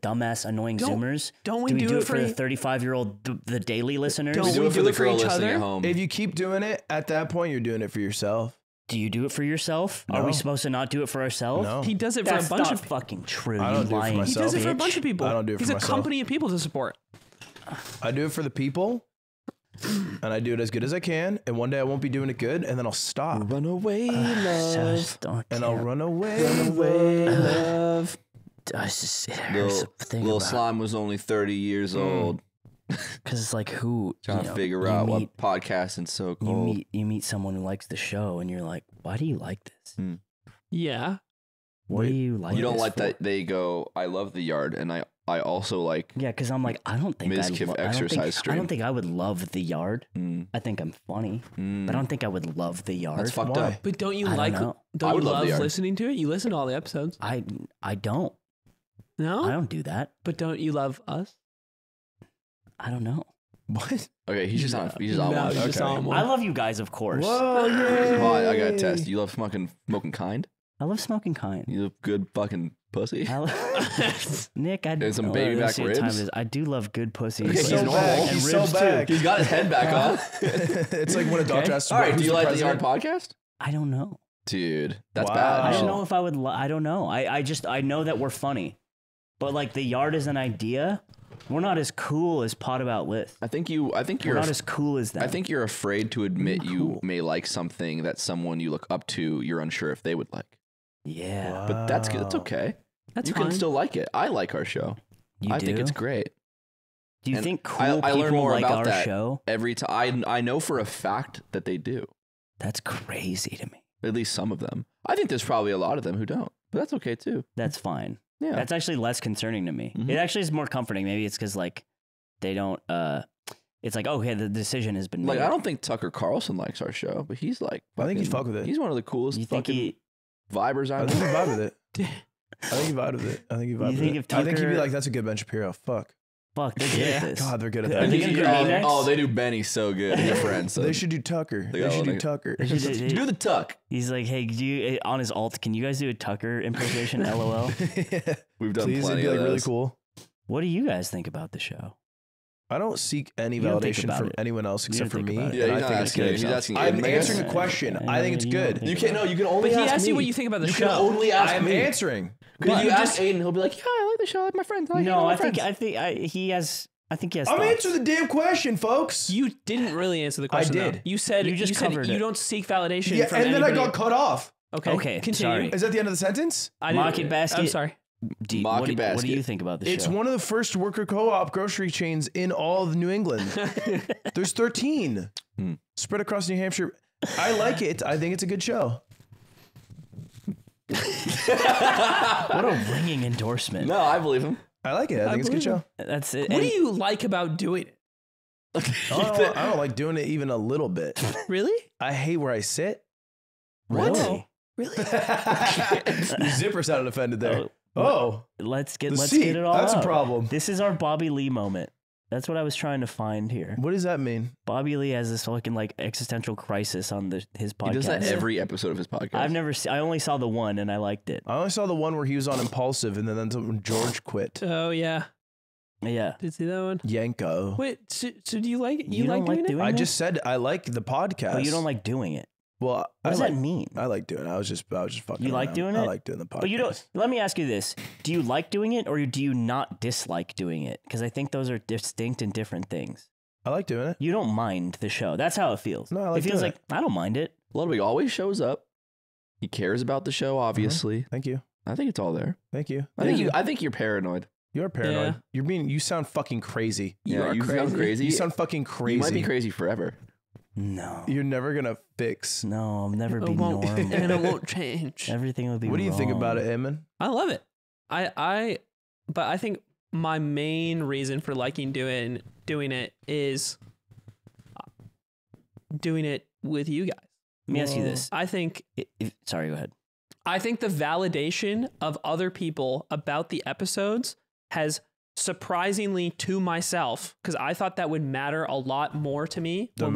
dumbass annoying Zoomers? Don't we do it for the 35-year-old the Daily listeners? Don't we do it for each other? If you keep doing it, at that point, you're doing it for yourself. Do you do it for yourself? No. Are we supposed to not do it for ourselves? No. He does it for a bunch of fucking true. I don't do it for myself. He does it for a bunch of people. I don't do it for myself. He's a company of people to support. I do it for the people, and I do it as good as I can. And one day I won't be doing it good, and then I'll stop. Run away, love. I'll run away, love. Little Slime was only 30 years old. Because it's like, who trying to figure out what podcasting's so cool. You meet someone who likes the show, and you're like, why do you like this? Yeah. What do you like? You don't this like for? that they go, I love the yard, and I also like. Yeah, because I'm like, I don't think stream. I don't think I would love the yard. I think I'm funny, but I don't think I would love the yard. That's fucked up. But don't you I don't I you would love love the yard. listening to it? You listen to all the episodes. I don't. No? I don't do that. But don't you love us? I don't know. What? Okay, he's just on. He's just on No, one. he's just on one. I love you guys, of course. Whoa, yay. Come on, I got a test. You love smoking kind? I love smoking kind. You love good fucking pussy? Nick, I And some oh, baby let's back see what time ribs? it is. I do love good pussy. Okay, He's so normal. back. And He's so ribs, too. back. He's got his head back on. It's like when a doctor asks, All right, do who's you like the president? Yard podcast? I don't know. Dude, that's Wow. bad. I don't know if I would. I don't know. I know that we're funny, but like the yard is an idea. We're not as cool as Pot About Lith. I think you're We're not as cool as them. I think you're afraid to admit you may like something that someone you look up to, you're unsure if they would like. Yeah. But that's good. That's okay. That's you fine. can still like it. I like our show. I think it's great. Do you And think cool I people learn more like about our that show? every time. I know for a fact that they do. That's crazy to me. At least some of them. I think there's probably a lot of them who don't, but that's okay too. That's fine. Yeah. That's actually less concerning to me. Mhm. It actually is more comforting. Maybe it's because like they don't. It's like, okay, the decision has been made. Like, I don't think Tucker Carlson likes our show, but he's like, I think he'd fucking- fuck with it. He's one of the coolest You think fucking vibers I I think know. he vibe with it. I think he vibe with it. I think he vibe You with think it. if I think he'd be Tucker- like, that's a good Ben Shapiro. Fuck. Fuck, they're good at this. God, they're good at Are that. they gonna do me next? Oh, they do Benny so good. They're friends. So They should do Tucker. They They got should one do thing. Tucker. They should- do the tuck. He's like, hey, do you on his alt? Can you guys do a Tucker impersonation? LOL. We've done Please, it'd plenty be like of really those. cool. What do you guys think about the show? I don't seek any You don't think validation about from it. anyone else You except for don't think me. about it. Yeah, and he's I not think it's asking good. you. He's asking I'm Aiden. answering Yeah. a question. I think it's You don't good. think You about can't. it. No, you can only But he ask asked me. you what you think about the You show. can only ask I'm me. answering. Because But you you ask Aiden, he'll be like, "Yeah, I like the show. I like my friends. I like No, my I think friends." he has. I think he has. I'm thoughts. answering the damn question, folks. You didn't really answer the question. did. Though. You said You just covered you it. don't seek validation Yeah, from and then I anybody. got cut off. Okay, continue. sorry. Is that the end of the sentence? I didn't- Market basket. I'm sorry. What do Market you basket. think about the It's show? one of the first worker co-op grocery chains in all of New England. There's 13 spread across New Hampshire. I like it. I think it's a good show. What a ringing endorsement. No, I believe him. I like it. I think it's a good show. That's it. What do And- you like about doing it? I don't like doing it even a little bit. Really? I hate where I sit. Really? Really? Your zipper sounded offended there. Let's get The seat. it all That's a out. problem. This is our Bobby Lee moment. That's what I was trying to find here. What does that mean? Bobby Lee has this fucking like existential crisis on his podcast. He does that every episode of his podcast. I've never I only saw the one and I liked it. I only saw the one where he was on Impulsive, and then when George quit. Oh yeah. Yeah. Did you see that one? Yanko. Wait. So do you like it? You like don't like doing it? doing I it? just said I like the podcast. But you don't like doing it. Well, What does that mean? I like doing it. I was just fucking. You like around. doing it? I like doing the podcast. But you don't. Let me ask you this: do you like doing it, or do you not dislike doing it? Because I think those are distinct and different things. I like doing it. You don't mind the show. That's how it feels. No, I like it feels doing like I don't mind it. Ludwig always shows up. He cares about the show, obviously. Thank you. I think it's all there. Thank you. I think you're paranoid. You're paranoid. Yeah. You sound fucking crazy. You sound crazy. You sound fucking crazy. You might be crazy forever. No. You're never gonna fix. No, I'll never be It won't, normal. and it won't change. Everything will be What do you think wrong. about it, Eamon? I love it. But I think my main reason for liking doing it is doing it with you guys. Let me ask you this. I think Sorry, go ahead. I think the validation of other people about the episodes has surprisingly to myself, because I thought that would matter a lot more to me when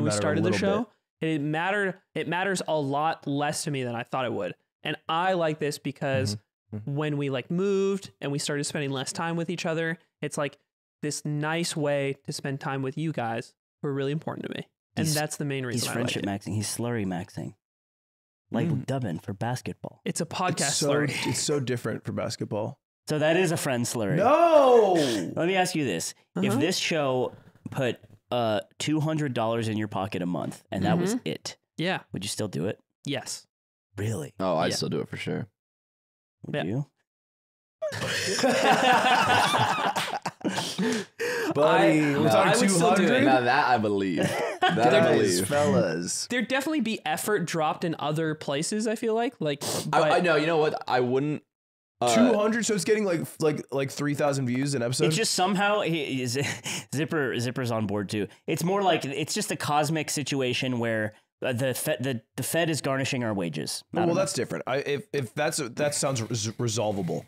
we started the show. It matters a lot less to me than I thought it would. And I like this because when we like moved and we started spending less time with each other, it's like this nice way to spend time with you guys who are really important to me. And that's the main reason He's I friendship like it. maxing. He's slurry maxing. Like dubbing for basketball. It's a podcast slurry. It's so different for basketball. So that is a friend slurry. No. Let me ask you this. If this show put $200 in your pocket a month and that was it, Yeah. would you still do it? Yes. Really? Oh, I'd Yeah. still do it for sure. Would Yeah. you? Buddy, we're I talking would still do it. 200. Now that I believe. That I believe. Fellas. There'd definitely be effort dropped in other places, I feel like. I know. You know what? I wouldn't. 200, so it's getting like 3,000 views an episode. It's just somehow Zipper's on board too. It's more like it's just a cosmic situation where the Fed is garnishing our wages. well, that's different. If that sounds resolvable.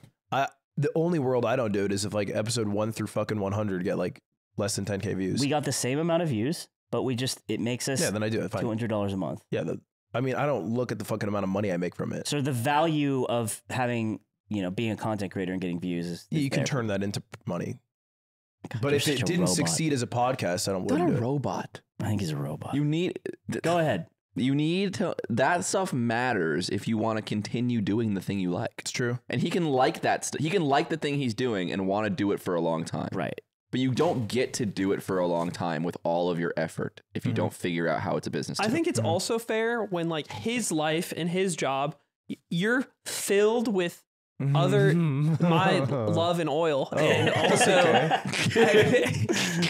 The only world I don't do it is if like episode 1 through fucking 100 get like less than 10K views. We got the same amount of views, but it makes us then I do it. Fine. $200 a month. Yeah, I mean, I don't look at the fucking amount of money I make from it. So the value of having, being a content creator and getting views is You can there. turn that into money. God, But you're if it such a didn't robot. succeed as a podcast, I Not wouldn't a do it. robot. I think he's a robot. You need. Go ahead. You need to. That stuff matters if you want to continue doing the thing you like. It's true. And he can like that. He can like the thing he's doing and want to do it for a long time. Right. But you don't get to do it for a long time with all of your effort if you don't figure out how it's a business. I think it's also fair when like his life and his job, you're filled with other my love and oil, and also,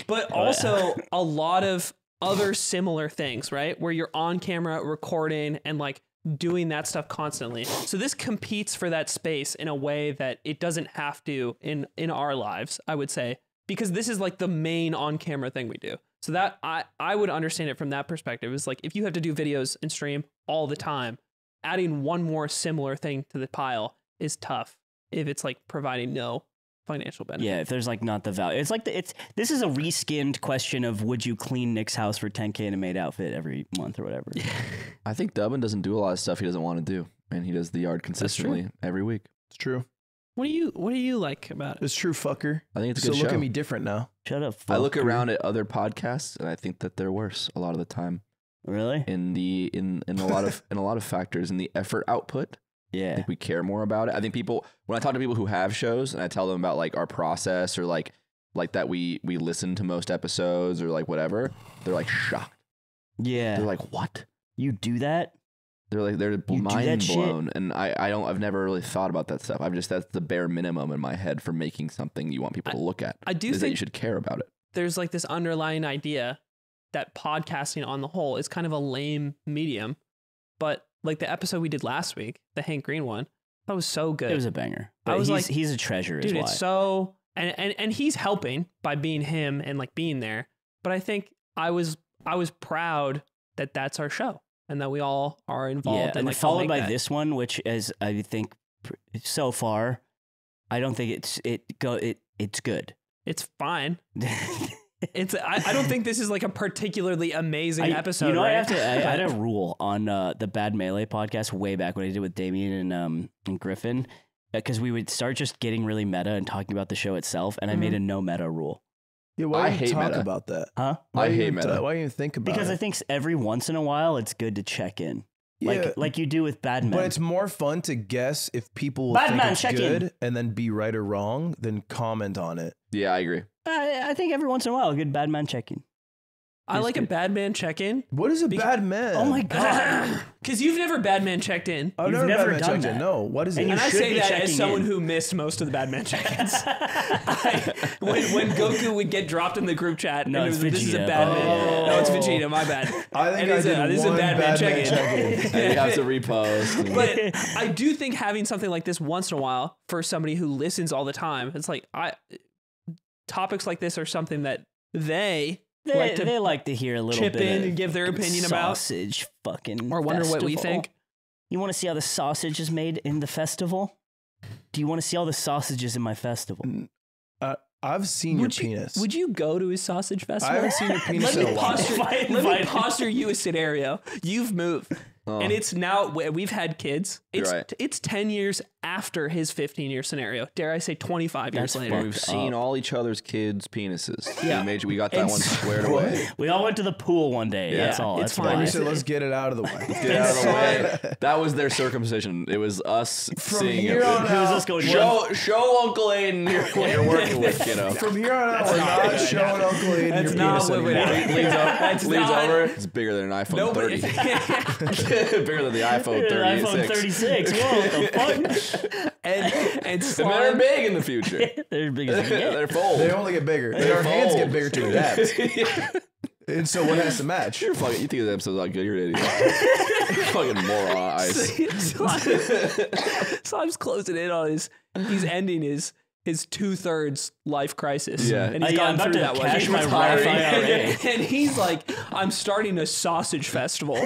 but also a lot of other similar things, right? Where you're on camera recording and like doing that stuff constantly. So this competes for that space in a way that it doesn't have to in our lives, I would say, because this is like the main on camera thing we do. So that I would understand it from that perspective. It's like if you have to do videos and stream all the time, adding one more similar thing to the pile is tough if it's like providing no financial benefit. Yeah, if there's like not the value. It's like this is a reskinned question of would you clean Nick's house for 10K in a maid outfit every month or whatever. I think Dubbin doesn't do a lot of stuff he doesn't want to do, and he does the yard consistently every week. It's true. What do you like about it? It's true, fucker. I think it's a So good look show. at me different now. Shut up. I look fucker. around at other podcasts, and I think that they're worse a lot of the time. Really? In a lot of factors in the effort output. I Yeah. think we care more about it. I think when I talk to people who have shows and I tell them about like our process or like that we listen to most episodes or like whatever, they're like shocked. Yeah. They're like, what? You do that? They're do mind that shit? blown. And I've never really thought about that stuff. That's the bare minimum in my head for making something you want people to look at. I do is that think you should care about it. there's like this underlying idea that podcasting on the whole is kind of a lame medium, but like the episode we did last week, the Hank Green one, that was so good. It was a banger. But I was like, he's a treasure. dude, is why. it's so and he's helping by being him and like being there. But I think I was proud that that's our show and that we all are involved. Yeah, and and like followed help by make that. this one, which is I think so far, I don't think it's good. It's fine. I don't think this is like a particularly amazing episode. You know, right? I had a rule on the Bad Melee podcast way back when I did with Damien and Griffin, because we would start just getting really meta and talking about the show itself, and I made a no meta rule. Yeah, why I do you hate talk meta. about that? Huh? Why I do you hate even meta. Why do you even think about Because it? I think every once in a while it's good to check in. Yeah. Like you do with bad men. But it's more fun to guess if people will Bad think man, it's check good in. and then be right or wrong than comment on it. Yeah, I agree. I think every once in a while a good bad man check-in. I like a bad man check-in. What is a bad man? Oh my god. Because you've never bad man checked in. I've You've never never bad man done checked in. that. No, what is it? And you And I should say be that as checking someone in. who missed most of the bad man check-ins. when Goku would get dropped in the group chat, No, and it it's was, this is a Vegeta. bad Oh. man. No, it's Vegeta. My bad. I think And I it's did this is a one bad man check-in. And you have to repost. But I do think having something like this once in a while for somebody who listens all the time, it's like topics like this are something that they like to hear a little chip bit in of and give their opinion about, sausage fucking or wonder what we festival. think. You want to see how the sausage is made in the festival? Do you want to see all the sausages in my festival? I've seen your penis. Would you go to his sausage festival? I haven't seen your penis in a while. Let me posture you a scenario. You've moved. And it's now, we've had kids. It's right. it's 10 years after his 15-year scenario. Dare I say 25 years That's later. fucked We've seen all each other's kids' penises. Yeah. We got that one squared away. We all went to the pool one day. Yeah, That's all. it's That's fine. why. We said, let's get it out of the way. Get out of the way. That was their circumcision. It was us seeing here it. on Who was this going? Show Uncle Aiden what you're working with, kiddo. From here on out, we're not showing Uncle Aiden your That's penis not what anymore. That's Leans not- over. It's bigger than an iPhone Nobody. 30. Bigger than the iPhone 36. iPhone 36. Whoa, what the fuck? and And they're slime, big in the future. They're as big as you get. They're fold. They only get bigger. Our hands get bigger to adapt. And so what has to match? You're fucking, you think this episode's not good? You're an idiot. You're fucking moron on ice. Slime's closing in on he's ending his 2/3 life crisis. Yeah. And he's Yeah, gone I'm about through to that one. cash He's my retiring. Roth IRA. And he's like, I'm starting a sausage festival.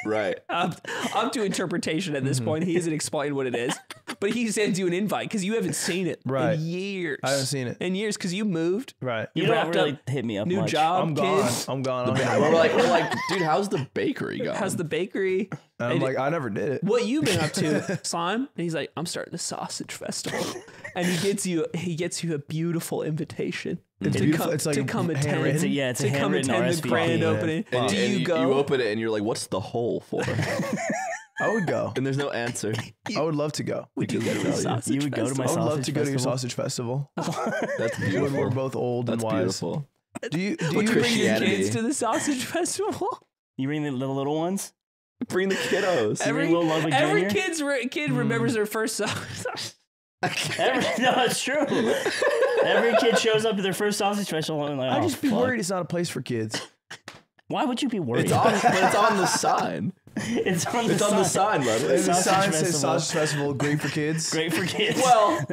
Right. Up to interpretation at this point. He hasn't explained what it is. But he sends you an invite because you haven't seen it Right. in years. I haven't seen it. In years because you moved. Right. You don't wrapped really up hit me up New much. job, I'm gone. kids. I'm gone. We're like, dude, how's the bakery going? How's the bakery? I'm And like, I never did it. what you been up to, Slime? And he's like, I'm starting a sausage festival. And he gets you a beautiful invitation. It's to beautiful. come, It's like to come attend. handwritten? It's a to come handwritten attend the RSVP. grand Yeah. opening. And Do you you go? You open it and you're like, what's the hole for? I would go. And there's no answer. I would love to go. Would you go to a sausage You would go to my I would sausage love to go to your festival? sausage festival. That's When beautiful. we're both old That's and wise. beautiful. Do you Would you bring your Christianity. kids to the sausage festival? You bring the little ones? Bring the kiddos. Every Will Ludwig every Jr.? kid remembers their first sausage. No, it's true. Every kid shows up to their first sausage festival and like, I'd oh, just be fuck. worried it's not a place for kids. Why would you be worried? But it's on the sign. It's on the It's on the sign, Ludwig. And the Sausage sign says festival. sausage festival, great for kids. Great for kids. Well,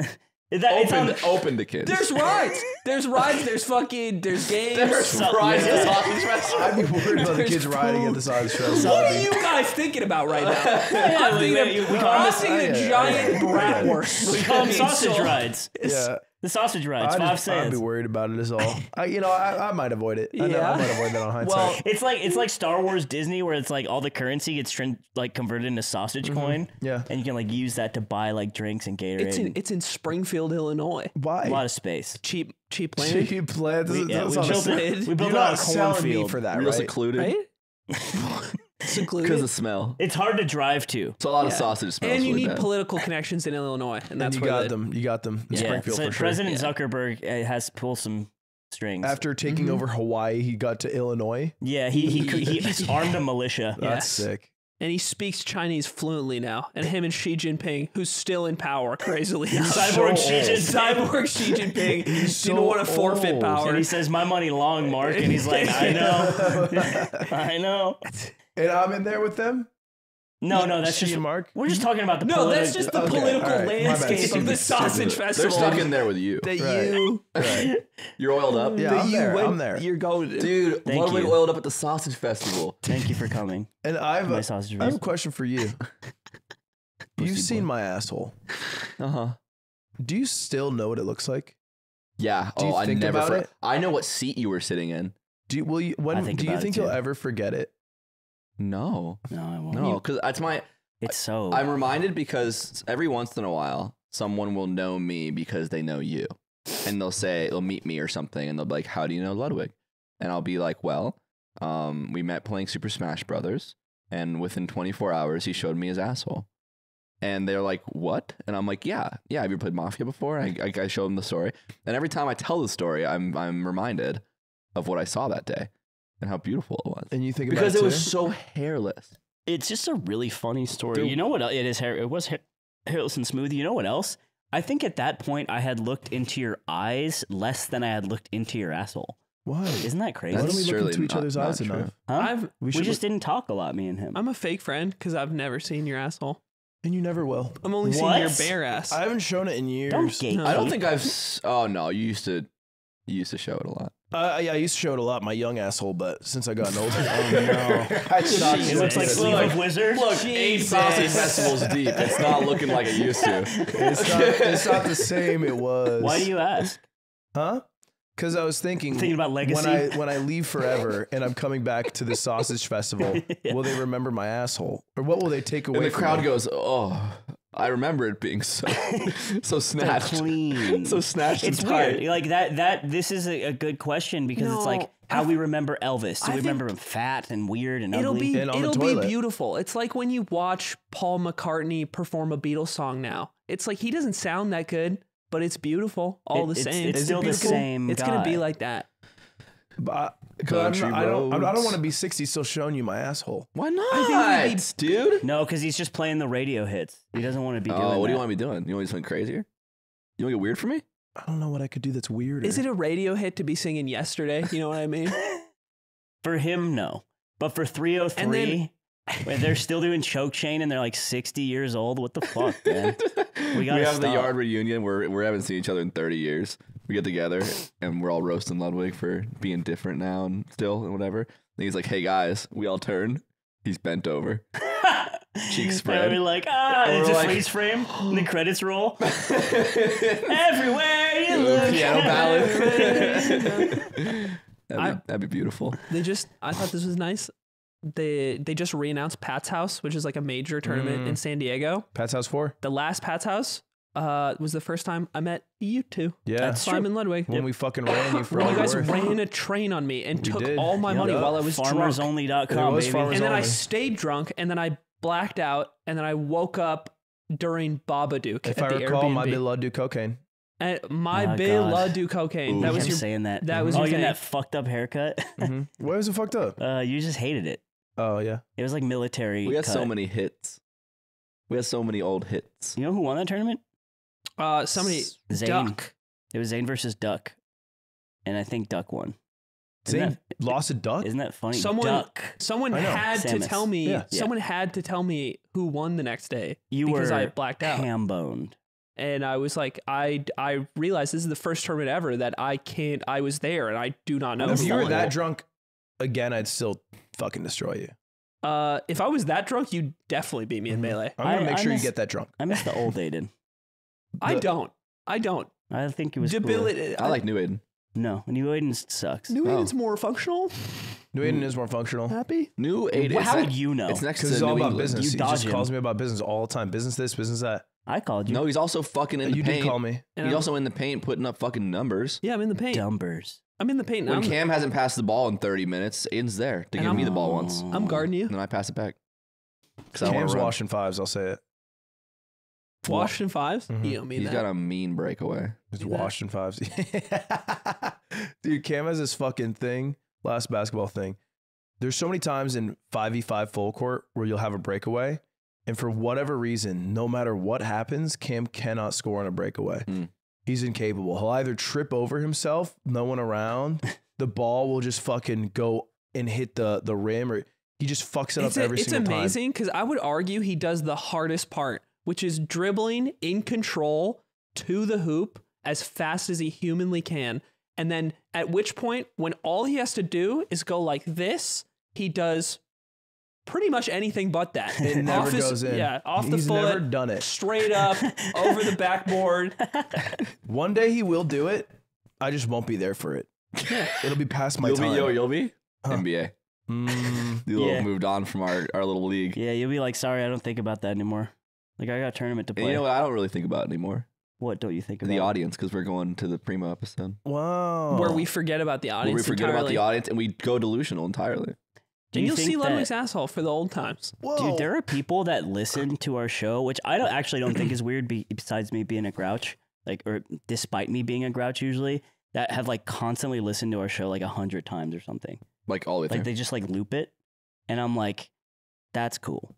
it's on open to kids. There's rides. There's games. There's rides at sausage festival. I'd be worried about the There's kids riding at the sausage festival. What are you guys thinking about right now? I'm thinking of giant bratwursts. We call them sausage rides. Yeah. The sausage rides, I'd 5 be cents. worried about it as all. I might avoid it. I know Yeah. I might avoid that on hindsight. Well, It's like Star Wars Disney where it's like all the currency gets converted into sausage coin. Yeah. And you can like use that to buy like drinks and Gatorade. it's in Springfield, Illinois. why? A lot of space. Cheap land. Cheap plans. We built it. we built You're it on not a selling me cornfield. for that, Real right? secluded. Right? Secluded. Because of smell. It's hard to drive to. It's a lot of Yeah. sausage smells. And you really need bad. political connections in Illinois, and And that's you where got the- them. You got them in Springfield so for sure. President Zuckerberg has pulled some strings. After taking over Hawaii, he got to Illinois. Yeah, he armed a militia. Yeah. That's Yes. sick. And he speaks Chinese fluently now. And him and Xi Jinping, who's still in power, crazily. Cyborg so Xi old. Jinping. Cyborg Xi Jinping didn't so want to forfeit old. power. And he says, "My money long, Mark." And he's like, "I know, I know." And I'm in there with them. No, that's She just and Mark. we're just talking about the No, that's just the Okay, political all right. My bad. landscape of the sausage They're festival. stuck in there with you. that Right. you, Right. You're oiled up. Yeah, that I'm you there. went, I'm there. You're going to. Dude, Thank Ludwig you. oiled up at the sausage festival. Thank you for coming. And I have My a sausage I have a festival. question for you. You've seen my asshole. Uh-huh. Do you still know what it looks like? Yeah. Do you I think never about it? I know what seat you were sitting in. Do you, will you? When I think do you about it think too. you'll ever forget it? No. No, I won't. No, because that's my It's so. I'm reminded because every once in a while someone will know me because they know you. and they'll meet me or something, and they'll be like, "How do you know Ludwig?" And I'll be like, "Well, we met playing Super Smash Brothers, and within 24 hours, he showed me his asshole." And they're like, "What?" And I'm like, "Yeah. Have you ever played Mafia before?" And I show them the story, and every time I tell the story, I'm reminded of what I saw that day and how beautiful it was. And you think because about it was so hairless. It's just a really funny story. Dude. You know what? It is hair. It was hairless and smooth. You know what else? I think at that point I had looked into your eyes less than I had looked into your asshole. Why? Isn't that crazy? Why don't we look surely into each not- other's not eyes true. enough? Huh? We should just didn't talk a lot, me and him. I'm a fake friend because I've never seen your asshole. And you never will. I'm only seeing What? your bare ass. I haven't shown it in years. Don't gatekeep. I don't think oh no, you used to show it a lot. Yeah, I used to show it a lot, my young asshole, but since I got older, It looks like Sleeve of Wizard. Look, 8 sausage festivals deep. It's not looking like it used to. it's not the same it was. Why do you ask? Huh? Because I was thinking About legacy? when I leave forever and I'm coming back to the sausage festival, will they remember my asshole, or what will they take away? And the from crowd me? goes, "Oh, I remember it being so snatched, Clean. so snatched It's and tight." weird. Like that. This is a good question because it's like No, how we remember Elvis. Do I we think remember him fat and weird and It'll ugly? be And on the it'll be toilet. beautiful. It's like when you watch Paul McCartney perform a Beatles song now. It's like he doesn't sound that good, but it's beautiful all the same. It's Is it still the beautiful? same It's gonna be guy. like that. But Country I don't roads. want to be 60 still showing you my asshole. Why not, I think dude? No, because he's just playing the radio hits. He doesn't want to be doing Oh, what that. do you want me doing? You want me to do something crazier? You want to get weird for me? I don't know what I could do that's weirder. Is it a radio hit to be singing Yesterday? You know what I mean? For him, no. But for 303, where they're still doing choke chain and they're like 60 years old. What the fuck, man? We gotta have the stop. yard reunion where we haven't seen each other in 30 years. We get together and we're all roasting Ludwig for being different now and still and whatever. And he's like, "Hey guys," we all turn. He's bent over, cheeks spread. And we're like, And it's we're a like- freeze frame. And the credits roll. Everywhere you look. Piano everywhere ballad. That'd be beautiful. I thought this was nice. They just re-announced Pat's House, which is like a major tournament in San Diego. Pat's House 4? The last Pat's House was the first time I met you two. Yeah. That's Simon Ludwig. When we fucking ran you for When all you guys your worth. ran a train on me and took did. all my money Yep. while I was drunk. FarmersOnly.com, It was baby. Farmers And then I Only. stayed drunk, and then I blacked out, and then I woke up during Babadook If at I the recall, Airbnb. my big love do cocaine. And my Oh, bill God. love do cocaine. Ooh. That You was kept your saying that. that was oh, your you thing. had that fucked up haircut. Why was it fucked up? You just hated it. Oh, yeah. It was like military. We had so cut. many hits. We had so many old hits. You know who won that tournament? somebody Zane. Duck. It was Zane versus Duck, and I think Duck won. Isn't Zane lost a duck? Isn't that funny? Someone Duck. someone I know. had to Samus. tell me. Yeah. Someone had to tell me who won the next day You because were I blacked out. ham boned. And I was like, I realized this is the first tournament ever that I was there and I do not know. If who you were won. that drunk again, I'd still fucking destroy you. If I was that drunk, you'd definitely beat me in melee. I'm going to I make sure you miss- get that drunk. I miss the old Aiden. I don't. I think it was cooler. Debility. I like New Aiden. No, New Aiden sucks. New Oh. Aiden's more functional. New Aiden is more functional. Happy. New Aiden. Well, how It's would you know? It's next to Because it's all New about England. business. You He just dodge him. calls me about business all the time. Business this, business that. I called you. No, he's also fucking in the You paint. did call me. And He's I'm- also in the paint putting up fucking numbers. Yeah, I'm in the paint. Dumbers. I'm in the paint. When I'm, Cam hasn't passed the ball in 30 minutes, Aiden's there to And give me I'm- the ball once. I'm guarding you. And then I pass it back. Because I want Cam's to run. washing fives, I'll say it. Washington Fives. Mhm. You don't mean He's that. got a mean breakaway. He's Do that. washing fives. Dude, Cam has this fucking thing, last basketball thing. There's so many times in 5v5 full court where you'll have a breakaway. And for whatever reason, no matter what happens, Cam cannot score on a breakaway. Mm. He's incapable. He'll either trip over himself, no one around, the ball will just fucking go and hit the rim, or he just fucks it up every it's single time. amazing because I would argue he does the hardest part, which is dribbling in control to the hoop as fast as he humanly can. And then at which point, when all he has to do is go like this, he does pretty much anything but that. It never Off his- goes in. Yeah, off the He's foot, never done it. straight up, over the backboard. One day he will do it. I just won't be there for it. It'll be past my You'll time. be, you'll be? Huh. NBA. Mm, You little Yeah. moved on from our little league. Yeah, you'll be like, sorry, I don't think about that anymore. Like, I got a tournament to And play. you know what? I don't really think about it anymore. What don't you think about The audience, because we're going to the Primo episode. Wow. Where we forget about the audience. Where we forget about the audience and we go delusional entirely. And you'll see Ludwig's asshole for the old times. Whoa. Dude, there are people that listen to our show, which I don't think is weird. Besides me being a grouch, or despite me being a grouch, usually that have like constantly listened to our show like 100 times or something. Like all the way through. Like they just like loop it, and I'm like, that's cool.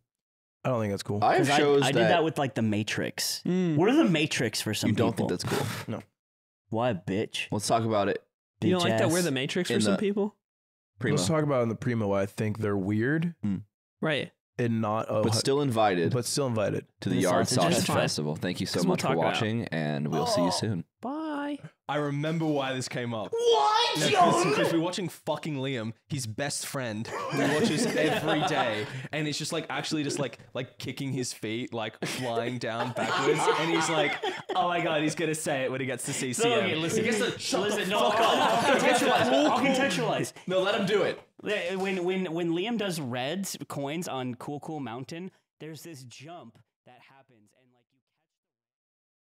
I don't think that's cool. I have shows I did that with like the Matrix. What are the Matrix for some people? You don't think that's cool? No. Why, bitch? Let's talk about it. You don't like that we're the Matrix for some people? Primo. Let's talk about in the Primo why I think they're weird. Right. And not but still invited to the Yard Sausage Sausage Festival. Thank you so much for watching, and we'll see you soon. Bye. I remember why this came up. What? Because we're watching fucking Liam, his best friend, who watches every day, and it's just like actually just like kicking his feet, like flying down backwards, and he's like, oh my god, he's gonna say it when he gets to CCM. No, okay, listen, he gets to shut the no, fuck up. I'll contextualize. No, let him do it. When Liam does reds coins on Cool Mountain, there's this jump that happens, and like you catch.